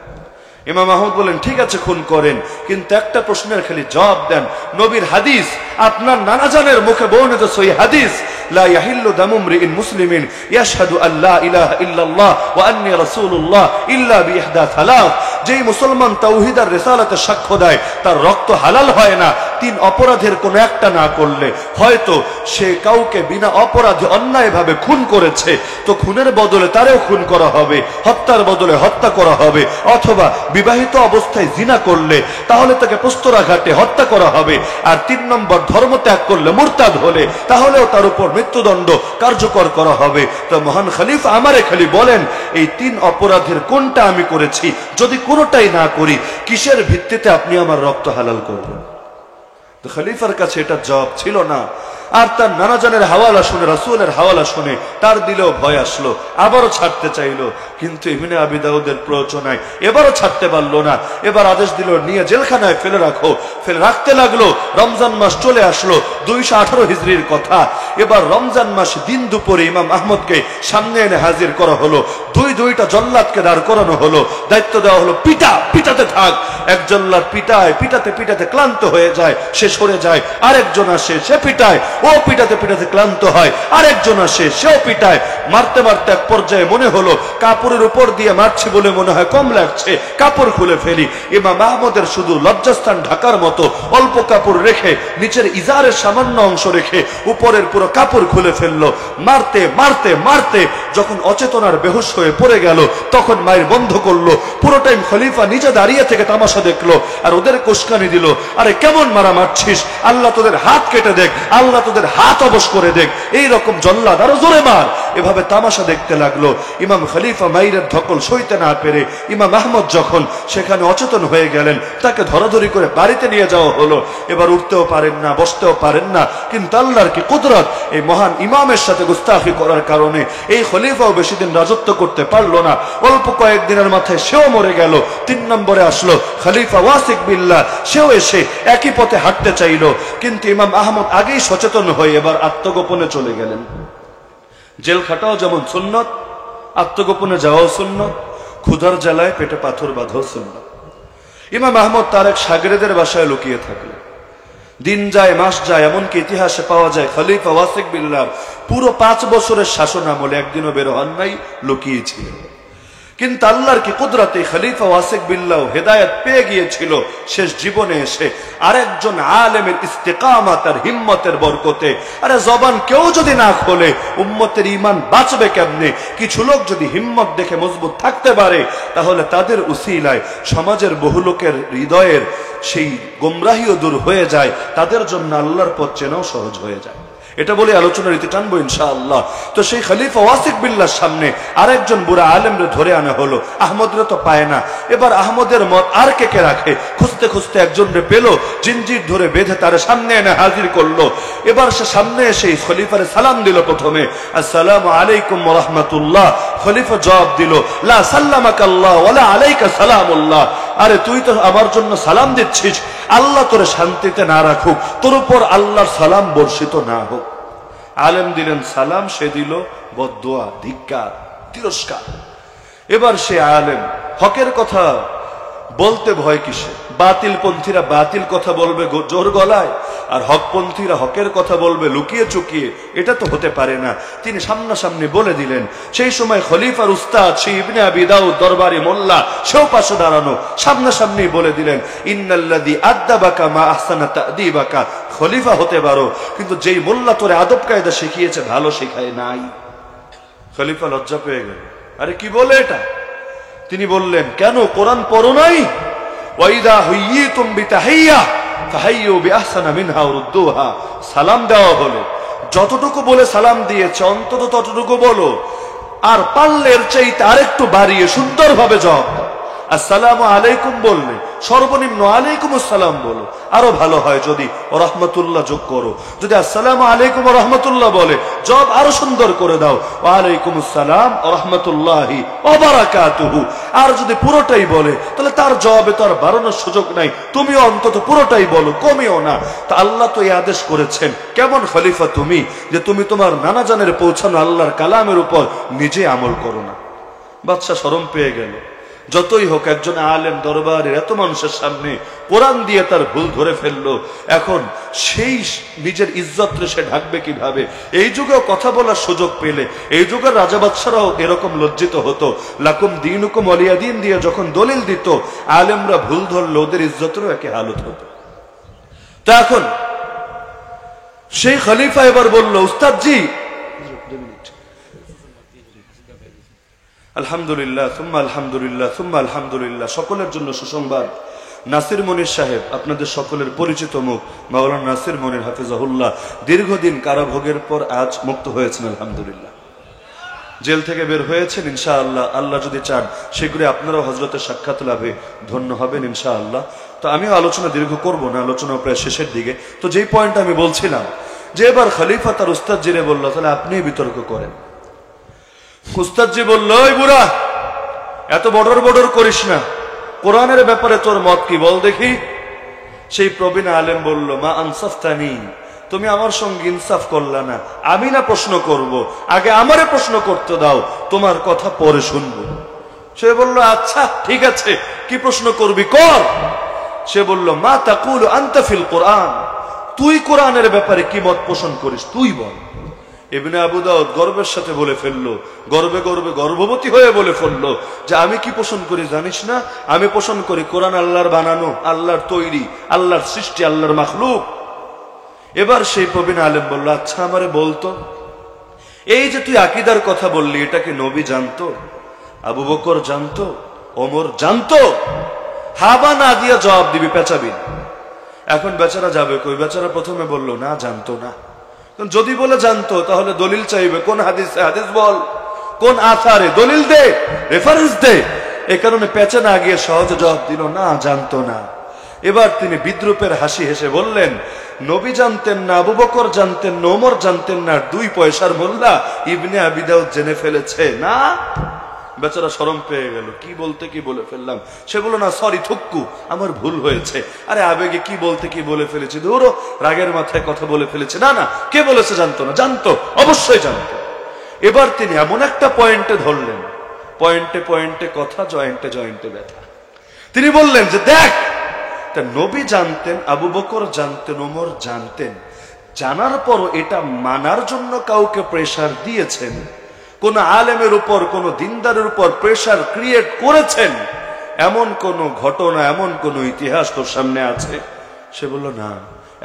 Speaker 1: ইমাম আহমদ বলেন, ঠিক আছে খুন করেন, কিন্তু একটা প্রশ্নের খালি জবাব দেন। নবীর হাদিস, আপনার নানাজানের মুখে বর্ণিত সহিহ হাদিস, লা ইয়াহিল্লু দামু ইমরিইন মুসলিমিন ইয়াশহাদু আল্লা ইলাহা ইল্লাল্লাহ ওয়া আন্নী রাসূলুল্লাহ ইল্লা বিইহদা সালাস। যেই মুসলমান তাওহীদ আর রিসালাতে সাক্ষ্য দেয়, তার রক্ত হালাল হয় না তিন অপরাধের কোন একটা না করলে। হয়তো সে কাউকে বিনা অপরাধে অন্যায়ভাবে খুন করেছে, তো খুনের বদলে তারেও খুন করা হবে, হত্যার বদলে হত্যা করা হবে, অথবা বিবাহিত অবস্থায় জিনা করলে তাহলে তাকে পোস্তরাঘাটে হত্যা করা হবে, আর 3 নম্বর ধর্ম ত্যাগ করলে, মুরতাদ হলে, তাহলেও তার উপর মৃত্যুদণ্ড কার্যকর করা হবে। তো মহান খলিফা আমারে খালি বলেন, এই 3 অপরাধের কোনটা আমি করেছি? যদি কোনোটাই না করি, কিসের ভিত্তিতে আপনি আমার রক্ত হালাল করবেন? তো খলিফার কাছে এটা জবাব ছিল না। আর তার নানাজানের হাওয়ালা শুনে, রাসূলের হাওয়ালা শুনে তার দিলেও ভয় আসলো, আবারও ছাড়তে চাইলো, কিন্তু ইবনে আবি দাউদের প্ররোচনায় এবারও ছাড়তে পারলো না। এবার আদেশ দিল, নিয়ে জেলখানায় ফেলে রাখো। ফেলে রাখতে লাগলো। রমজান মাস চলে আসলো, 218 হিজরির কথা। এবার রমজান মাস দিন দুপুরে ইমাম আহমদকে সামনে এনে হাজির করা হলো। দুইটা জল্লাদকে দাঁড় করানো হলো, দায়িত্ব দেওয়া হলো, পিটাতে থাক। এক জল্লাদ পিটাতে ক্লান্ত হয়ে যায়, সে সরে যায়। আরেকজন আসে, সে পিটায়, ও পিটাতে ক্লান্ত হয়। আরেকজন আসে, সেও পিটায়। মারতে এক পর্যায়ে মনে হলো কাপড়ের উপর দিয়ে মারছি বলে মনে হয় কম লাগছে, কাপড় খুলে ফেলি। ইমাম আহমদের শুধু লজ্জাস্থান ঢাকার মতো অল্প কাপড় রেখে, নিচের ইজারের সামান্য অংশ রেখে উপরের পুরো কাপড় খুলে ফেললো। মারতে যখন অচেতনার বেহুশ হয়ে পড়ে গেল তখন মায়ের বন্ধ করলো। পুরো টাইম খলিফা নিজে দাঁড়িয়ে থেকে তামাশা দেখলো আর ওদের কোশকানি দিল, আরে কেমন মারা মারছিস, আল্লাহ তোদের হাত কেটে দেখ, আল্লাহ তোদের হাত অবশ করে দেখ, এই রকম জল্লাদ আরো জোরে মার। এভাবে তামাশা দেখতে লাগলো। ইমাম খলিফা মাইরের ধকল সইতে না পেরে ইমাম আহমদ যখন সেখানে অচেতন হয়ে গেলেন, তাকে ধরাধরি করে বাড়িতে নিয়ে যাওয়া হলো। এবার উঠতেও পারেন না, বসতেও পারেন না, কিন্তু আল্লাহর কি কুদরত, এই মহান ইমামের সাথে গুস্তাখি করার কারণে এই খলিফাও বেশি দিন রাজত্ব করতে পারলো না। অল্প কয়েকদিনের মাথায় সেও মরে গেল। 3 নম্বরে আসলো খলিফা ওয়াসিক বিল্লাহ, সেও এসে একই পথে হাঁটতে চাইল, কিন্তু ইমাম আহমদ আগেই সচেতন হয়ে এবার আত্মগোপনে চলে গেলেন। জেল খাটাও যেমন সুন্নত, আত্মগোপনে যাওয়াও সুন্নত, ক্ষুধার জ্বালায় পেটে পাথর বাঁধাও সুন্নত। ইমাম আহমদ তার এক শাগরেদের বাসায় লুকিয়ে থাকলেন। দিন যায়, মাস যায়, এমনকি ইতিহাসে পাওয়া যায় খলিফা ওয়াসিক বিল্লাহ পুরো 5 বছরের শাসন আমলে একদিনও বের হন নাই, লুকিয়েছিলেন। কিন্তু আল্লাহর কি কুদরতে খলিফা ওয়াসিক বিল্লাহ হেদায়েত পেয়ে গিয়েছিল শেষ জীবনে এসে আরেকজন আলেমের ইস্তেকামাত আর হিম্মতের বরকতে। আরে জবান কেউ যদি না খোলে উম্মতের ঈমান বাঁচবে কেমনে? কিছু লোক যদি হিম্মত দেখে মজবুত থাকতে পারে তাহলে তাদের উসিলায় সমাজের বহু লোকের হৃদয়ের সেই গোমরাহিও দূর হয়ে যায়, তাদের জন্য আল্লাহর পথ চেনাও সহজ হয়ে যায়। এটা বলে আলোচনার রীতি টানবো ইনশাআল্লাহ। তো সেই খলিফা ওয়াসিক বিল্লাহর সামনে আরেকজন বুড়া আলেমরে ধরে আনা হলো। আহমদরে তো পায় না, এবার আহমদের মত আর কে রাখে, খুঁজতে খুঁজতে একজনরে পেল, জিনজির ধরে বেঁধে তার সামনে এনে হাজির করলো। এবার সে সামনে এসে খলিফারে সালাম দিল। প্রথমে আসসালামু আলাইকুম ওয়া রাহমাতুল্লাহ। খলিফা জবাব দিল লা সাল্লামাকাল্লাহ ওয়ালা আলাইকা সালামুল্লাহ। আরে তুই তো আমার জন্য সালাম দিচ্ছিস, আল্লাহ তোরে শান্তিতে না রাখুক, তোর উপর আল্লাহর সালাম বর্ষিত না হোক। আলেম দিলেন সালাম, সে দিল বদদুয়া, ধিক্কার, তিরস্কার। এবার সে আলেম হকের কথা বলতে ভয় কিসে? বাতিল পন্থীরা বাতিল কথা বলবে জোর গলায়, আর হকপন্থীরা হকের কথা বলবে লুকিয়ে চুকিয়ে। এটা তো হতে পারে না। তিনি সামনাসামনি বলে দিলেন। সেই সময় খলিফার উস্তাদ সেই ইবনে আবি দাউদ দরবারি মোল্লা, সেও পাশে দাঁড়ানো, সামনাসামনি বলে দিলেন ইন্নাল্লাযী আদাবাকা মা আহসানা তা'দীবাকা। খলিফা হতে পারো, কিন্তু যেই মোল্লা তোরে আদব কায়দা শিখিয়েছে ভালো শিখায় নাই। খলিফা লজ্জা পেয়ে গেল। আরে কি বলে এটা? তিনি বললেন কেন কোরআন পড়ো নাই? ওয়াইদা হুইয়িতুম বিতাহিয়্যা ফাহাইয়ু বিআহসানা মিনহা ওয়ারুদ্দুহা। সালাম দেওয়া হলো, যতটুকু বলে সালাম দিয়েছে অন্তত ততটুকু বলো, আর পারলে এর চাইতে আরেকটু বাড়িয়ে সুন্দরভাবে জবাব দাও। আসসালামু আলাইকুম বললে সর্বনিম্ন আলাইকুম আসসালাম বলো, আরো ভালো হয় যদি রহমতুল্লাহ যোগ করো। যদি আসসালামু আলাইকুম রহমতুল্লাহ বলে জবাব আরো সুন্দর করে দাও, ওয়ালাইকুম আসসালাম রহমতুল্লাহি ওয়া বারাকাতুহু। আর যদি পুরোটাই বলে তাহলে তার জবাবে তো আর বাড়ানোর সুযোগ নাই, তুমিও অন্তত পুরোটাই বলো, কমিও না। তা আল্লাহ তো এই আদেশ করেছেন। কেমন খলিফা তুমি যে তুমি তোমার নানা জানের পৌঁছানো আল্লাহর কালামের উপর নিজে আমল করো না? বাদশা শরম পেয়ে গেল। যতই হোক একজন আলেম দরবারের এত মানুষের সামনে কোরআন দিয়ে তার ভুল ধরে ফেললো, এখন সেই নিজের ইজ্জত সে ঢাকবে কিভাবে? এই যুগেও কথা বলার সুযোগ পেলে এই যুগের রাজা বাদশারাও এরকম লজ্জিত হতো। লাকুম দীনুকুম ওয়ালিয়া দীন দিয়ে যখন দলিল দিত, আলেমরা ভুল ধরলে ওদের ইজ্জতেরও একই হালত হতো। তা এখন সেই খলিফা এবার বলল উস্তাদজি, আলহামদুলিল্লাহ সুম্মা আলহামদুলিল্লাহ সুম্মা আলহামদুলিল্লাহ। সকলের জন্য সুসংবাদ, নাসির মনির সাহেব আপনাদের সকলের পরিচিত মুখ, মাওলানা নাসির মনির হাফিজাহুল্লাহ দীর্ঘদিন কারাভোগের পর আজ মুক্ত হয়েছেন আলহামদুলিল্লাহ। জেল থেকে বের হয়েছেন ইনশাআল্লাহ। আল্লাহ যদি চান শীঘ্রই আপনারাও হযরতের সাক্ষাৎ লাভে ধন্য হবেন ইনশাআল্লাহ। তো আমিও আলোচনা দীর্ঘ করব না, আলোচনা প্রায় শেষের দিকে। তো যেই পয়েন্টটা আমি বলছিলাম যে এবার খলিফা তার উস্তাদ জিরে বলল তাহলে আপনিই বিতর্ক করেন। উস্তাদজি বলল ওই বুড়া এত বড়র করিস না, কোরআনের ব্যাপারে তোর মত কি বল দেখি। সেই প্রবীণ আলেম বলল মা আনসাফতানি, তুমি আমার সঙ্গে ইনসাফ করলা না, আমি না প্রশ্ন করব, আগে আমারে প্রশ্ন করতে দাও, তোমার কথা পরে শুনবো। সে বলল আচ্ছা ঠিক আছে, কি প্রশ্ন করবি কর। সে বলল মা তাকুলু আনতা ফিল কোরআন, তুই কোরআনের ব্যাপারে কি মত পোষণ করিস তুই বল। ইবনে আবু দাউদ গর্বের সাথে বলে ফেললো, গর্বে গর্ভবতী হয়ে বলে ফেললো যে আমি কি পোষণ করি জানিস না? আমি পোষণ করি কোরআন আল্লাহর বানানো, আল্লাহর তৈরি, আল্লাহর সৃষ্টি, আল্লাহর মাখলুক। এবার সেই প্রবীণ আলেম বলল আচ্ছা আমারে বলতো এই যে তুই আকীদার কথা বললি, এটা কি নবী জানতো? আবু বকর জানতো? ওমর জানতো? হাবা না দিয়া জবাব দিবি, পেঁচাবি। এখন বেচারা যাবে কই? বেচারা প্রথমে বলল না, জানতো না। যদি বলে জানতো তাহলে দলিল চাইবে, কোন হাদিসে? হাদিস বল, কোন আসারে? দলিল দে, রেফারেন্স দে। এই কারণে পেঁচে না গিয়ে সহজে জবাব দিল না, জানতো না। এবার তিনি বিদ্রুপের হাসি হেসে বললেন, নবী জানতেন না, আবু বকর জানতেন না, ওমর জানতেন না, 2 পয়সার মোল্লা ইবনে আবি দাউদ জেনে ফেলেছে না? বেচারা শরম পেয়ে গেল, কি বলতে কি বলে ফেললাম। সে বলল না, সরি থুক্কু, আমার ভুল হয়েছে। আরে আবেগে কি বলতে কি বলে ফেলেছি, ধরো রাগের মাথায় কথা বলে ফেলেছে। না না, কে বলেছে জানতো না? জানতো, অবশ্যই জানতো। এবার তিনি এমন একটা পয়েন্টে ধরলেন, পয়েন্টে পয়েন্টে কথা, জয়েন্টে জয়েন্টে ব্যথা। তিনি বললেন যে দেখ, তা নবী জানতেন, আবু বকর জানতেন, ওমর জানতেন, জানার পরও এটা মানার জন্য কাউকে প্রেসার দিয়েছেন, কোন আলেমের উপর, কোন দিনদারের উপর প্রেসার ক্রিয়েট করেছেন, এমন কোন ঘটনা, এমন কোন ইতিহাস তোর সামনে আছে? সে বলল না,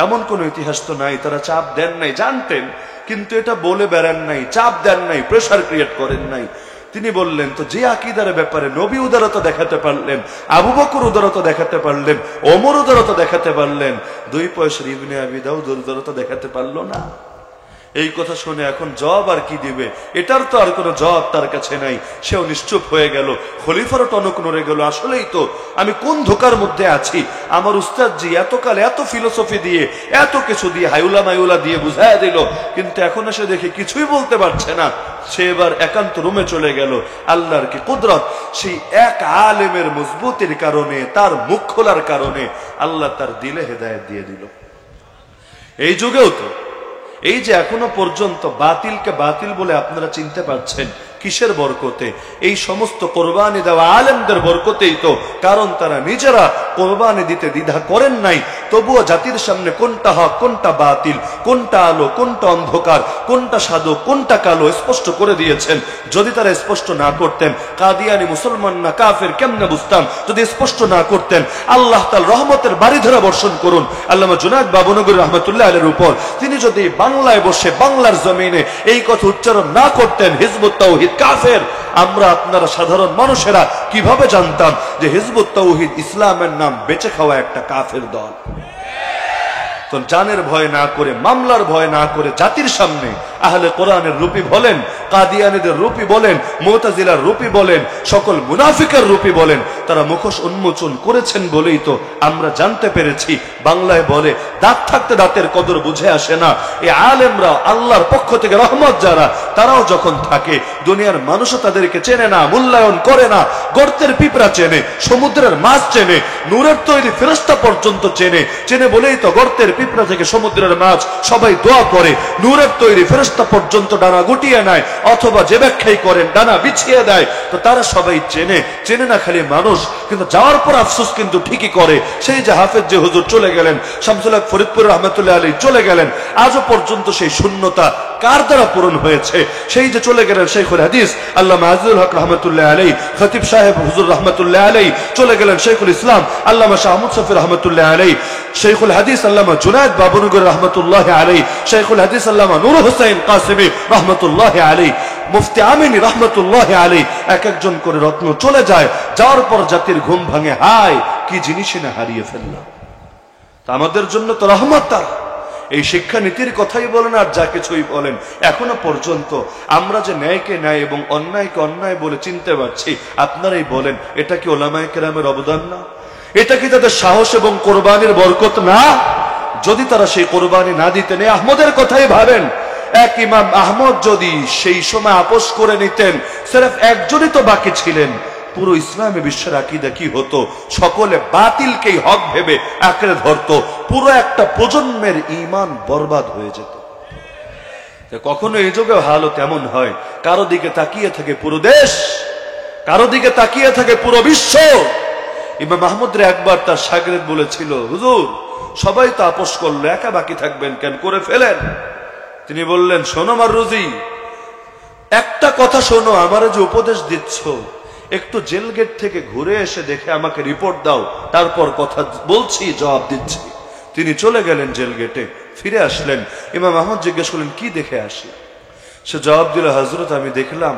Speaker 1: এমন কোন ইতিহাস তো নাই। তারা চাপ দেন নাই, জানতেন কিন্তু এটা বলে বেড়ান নাই, চাপ দেন নাই, প্রেসার ক্রিয়েট করেন নাই। তিনি বললেন, তো যে আকীদার ব্যাপারে নবী উদারতা দেখাতে পারলেন, আবু বকর উদারতা দেখাতে পারলেন, ওমর উদারতা দেখাতে পারলেন, 2 পয়সার ইবনে আবি দাউদ উদারতা দেখাতে পারলো না। এই কথা শুনে এখন জবাব আর কি দিবে? এটার তো আর কোনো জবাব তার কাছে নাই। সেও নিশ্চুপ হয়ে গেল, খলিফারও টনক নড়ে গেল। আসলেই তো আমি কোন ধোকার মধ্যে আছি। আমার উস্তাদজি এতকাল এত ফিলোসফি দিয়ে, এত কিছু দিয়ে, হাইউলা মাইউলা দিয়ে বুঝাইয়া দিল, কিন্তু এখন এসে দেখে কিছুই বলতে পারছে না। সে এবার একান্ত রুমে চলে গেল। আল্লাহর কি কুদরত! সেই এক আলেমের মজবুতির কারণে, তার মুখ খোলার কারণে আল্লাহ তার দিলে হেদায়েত দিয়ে দিল। এই যুগেও তো, এই যে এখনো পর্যন্ত বাতিলকে বাতিল বলে আপনারা চিনতে পারছেন, কিসের বরকতে? এই সমস্ত কোরবানি দেওয়া আলেমদের বরকতেই তো। কারণ তারা নিজেরা কোরবানি দিতে দ্বিধা করেন নাই, তবুও জাতির সামনে কোনটা হক, কোনটা বাতিল, কোনটা আলো, কোনটা অন্ধকার, কোনটা সাদা, কোনটা কালো স্পষ্ট করে দিয়েছেন। যদি তারা স্পষ্ট না করতেন, কাদিয়ানি মুসলমান না কাফের কেমনে বুঝতাম? যদি স্পষ্ট না করতেন, আল্লাহ তাআলা রহমতের বারিধারা বর্ষণ করুন আল্লামা জুনায়েদ বাবনগরী রাহমাতুল্লাহ আলাইহির উপর। তিনি যদি বাংলায় বসে, বাংলার জমিনে এই কথা উচ্চারণ না করতেন, হিজবুত তাওহীদ কাফের, আমরা আপনারা সাধারণ মানুষেরা কিভাবে জানতাম যে হিজবুত তাওহীদ ইসলামের নাম বেঁচে খাওয়া একটা কাফের দল? তো জানের ভয় না করে, মামলার ভয় না করে, জাতির সামনে আহলে কোরআনের রূপী বলেন, কাদিয়ানীদের রূপী বলেন, মুতাজিলার রূপী বলেন, সকল মুনাফিকের রূপী বলেন, তারা মুখোশ উন্মোচন করেছেন বলেই তো আমরা জানতে পেরেছি। বাংলায় বলে, দাঁত থাকতে দাঁতের কদর বুঝে আসে না। এই আলেমরা, আল্লাহর পক্ষ থেকে রহমত যারা, তারাও যখন থাকে, দুনিয়ার মানুষও তাদেরকে চেনে না, মূল্যায়ন করে না। গর্তের পিঁপড়া চেনে, সমুদ্রের মাছ চেনে, নূরের তৈরি ফেরেশতা পর্যন্ত চেনে। চেনে বলেই তো গর্তের পিঁপড়া থেকে সমুদ্রের মাছ সবাই দোয়া করে, নূরের তৈরি ফেরেশতা পর্যন্ত ডানা গুটিয়ে নেয়, অথবা যে ব্যাখ্যাই করেন ডানা বিছিয়ে দেয়। তো তারা সবাই চেনে, চেনে না খালি মানুষ, কিন্তু যাওয়ার পর আফসোস কিন্তু ঠিকই করে। সেই যে হাফেজ যে হুজুর চলে গেলেন, শামসুল হক ফরিদপুর রহমাতুল্লাহ আলাইহি চলে গেলেন, আজও পর্যন্ত সেই শূন্যতা কার দ্বারা পূরণ হয়েছে? সেই যে চলে গেলেন শাইখুল হাদিস আল্লামা আজিজুল হক রহমাতুল্লাহ আলাইহি, খতিব সাহেব হুজুর রহমাতুল্লাহ আলাইহি, চলে গেলেন শাইখুল ইসলাম আল্লামা শাহ আহমদ শফি রহমাতুল্লাহ আলাইহি, শাইখুল হাদিস আল্লামা জুনায়েদ বাবনগরী রহমাতুল্লাহ আলাইহি, শাইখুল হাদিস আল্লামা নূর হোসেন কাসেমী রহমাতুল্লাহ আলাইহি, মুফতি আমিনী রহমাতুল্লাহ আলাইহি, এক একজন করে রত্ন চলে যায়। যাওয়ার পর জাতির ঘুম ভাঙে, হায় কি জিনিসই না হারিয়ে ফেললাম। তা আমাদের জন্য তো রহমত। তার এই শিক্ষানীতির কথাই বলেন আর যা কিছুই বলেন, এখনো পর্যন্ত আমরা যে ন্যায়কে ন্যায় এবং অন্যায়কে অন্যায় বলে চিনতে পারছি, আপনারাই বলেন, এটা কি ওলামায়ে কেরামের অবদান না? এটা কি তাদের সাহস এবং কোরবানির বরকত না? যদি তারা সেই কোরবানি না দিতেন, আহমদের কথাই ভাবেন, এক ইমাম আহমদ যদি সেই সময় আপোষ করে নিতেন, সির্ফ একজনই তো বাকি ছিলেন, পুরো ইসলামী বিশ্বের আকীদা কি হতো? সকলে বাতিলকেই হক ভেবে আঁকড়ে ধরতো, পুরো একটা প্রজন্মের ঈমান বরবাদ হয়ে যেত। কখনো এই যুগে হালত এমন হয়, কারো দিকে তাকিয়ে থাকে পুরো দেশ, কারো দিকে তাকিয়ে থাকে পুরো বিশ্ব। ইমাম আহমদ রে একবার তার শাগিরদ বলেছিল, হুজুর সবাই তো আপোষ করলো, একা বাকি থাকবেন কেন, করে ফেলেন। তিনি বললেন, শোনো মাররুজি, একটা কথা শোনো, আমারে যে উপদেশ দিচ্ছ, একটু জেল গেট থেকে ঘুরে এসে দেখে আমাকে রিপোর্ট দাও, তারপর কথা বলছি, জবাব দিচ্ছি। তিনি চলে গেলেন জেল গেটে, ফিরে আসলেন। ইমাম আহমদ জিজ্ঞেস করলেন, কি দেখে আসি? সে জবাব দিল, হযরত আমি দেখলাম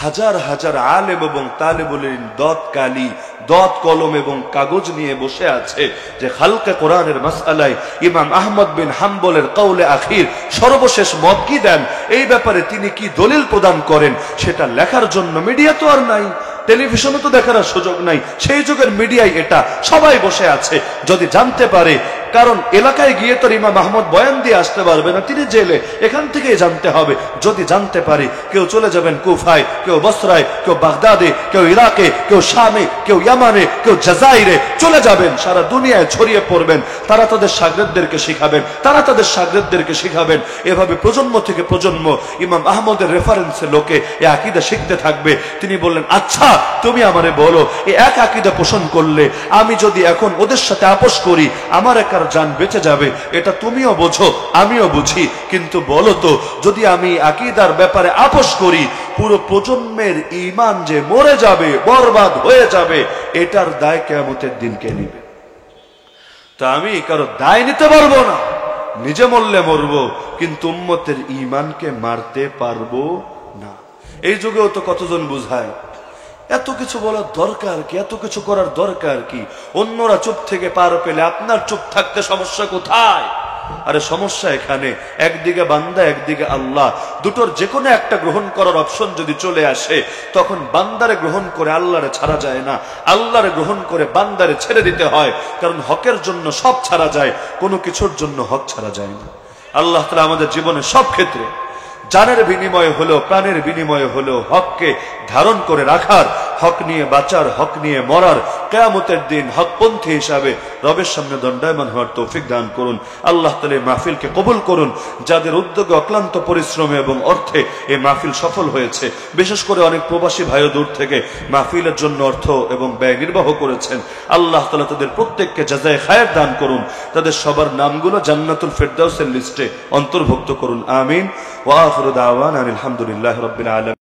Speaker 1: হাজার হাজার আলেম এবং তালেবুল ইলম দত কালি, দত কলম এবং কাগজ নিয়ে বসে আছে যে খালকে কোরআনের মাসআলায় ইমাম আহমদ বিন হাম্বলের কওলে আখির সর্বশেষ মত কি দেন, এই ব্যাপারে তিনি কি দলিল প্রদান করেন, সেটা লেখার জন্য মিডিয়া তো আর নাই, টেলিভিশনে তো দেখার সুযোগ নাই, সেই যুগের মিডিয়ায় এটা সবাই বসে আছে। যদি জানতে পারে, কারণ এলাকায় গিয়ে তো ইমাম আহমদ বয়ান দিয়ে আসতে পারবে না, তিনি জেলে, এখান থেকেই জানতে হবে। যদি জানতে পারে, কেউ চলে যাবেন কুফায়, কেউ বসরায়, কেউ বাগদাদে, কেউ ইরাকে, কেউ শামে, কেউ ইয়ামানে, কেউ জাজাইরে চলে যাবেন, সারা দুনিয়ায় ছড়িয়ে পড়বেন। তারা তাদের শাগরেদদেরকে শিখাবেন, তারা তাদের শাগরেদদেরকে শিখাবেন। এভাবে প্রজন্ম থেকে প্রজন্ম ইমাম আহমদের রেফারেন্সে লোকে এই আকীদা শিখতে থাকবে। তিনি বললেন, আচ্ছা তুমি আমারে বলো, এই এক আকীদা পোষণ করলে আমি যদি এখন ওদের সাথে আপোষ করি, আমার একার জান বেঁচে যাবে, এটা তুমিও বোঝো আমিও বুঝি, কিন্তু বলো তো যদি আমি আকীদার ব্যাপারে আপোষ করি, পুরো প্রজন্মের ঈমান যে মরে যাবে, বরবাদ হয়ে যাবে, এটার দায় কিয়ামতের দিন কে নেবে? তা আমি কারো দায় নিতে পারবো না, নিজে মরলে মরবো, কিন্তু উম্মতের ঈমানকে মারতে পারবো না। এই যুগেও তো কতজন বুঝায়, এত কিছু বলার দরকার কি, এত কিছু করার দরকার কি? অন্যরা চুপ থেকে পার পেলে আপনার চুপ থাকতে সমস্যা কোথায়? আরে সমস্যা এখানে, একদিকে বান্দা একদিকে আল্লাহ, দুটোর যে কোনো একটা গ্রহণ করার অপশন যদি চলে আসে, তখন বান্দারে গ্রহণ করে আল্লাহরে ছাড়া যায় না, আল্লাহরে গ্রহণ করে বান্দারে ছেড়ে দিতে হয়। কারণ হকের জন্য সব ছাড়া যায়, কোনো কিছুর জন্য হক ছাড়া যায় না। আল্লাহ তাআলা আমাদের জীবনে সব ক্ষেত্রে জানের বিনিময়ে হলেও, প্রাণের বিনিময়ে হলেও হককে ধারণ করে রাখার, হক নিয়ে বাঁচার, হক নিয়ে মরার, কিয়ামতের দিন হকপন্থী হিসাবে রবের সামনে দণ্ডায়মান হওয়ার তৌফিক দান করুন। আল্লাহ তাআলা এই মাহফিলকে কবুল করুন। যাদের উদ্যোগে, অক্লান্ত পরিশ্রমে এবং অর্থে এই মাহফিল সফল হয়েছে, বিশেষ করে অনেক প্রবাসী ভাই দূর থেকে মাহফিলের জন্য অর্থ এবং ব্যয় নির্বাহ করেছেন, আল্লাহ তাআলা তাদের প্রত্যেককে জাযায়ে খায়ের দান করুন। তাদের সবার নামগুলো জান্নাতুল ফিরদাউসের লিস্টে অন্তর্ভুক্ত করুন। আমিন। ওয়া আখিরু দাওয়ানা আলহামদুলিল্লাহি রাব্বিল আলামিন।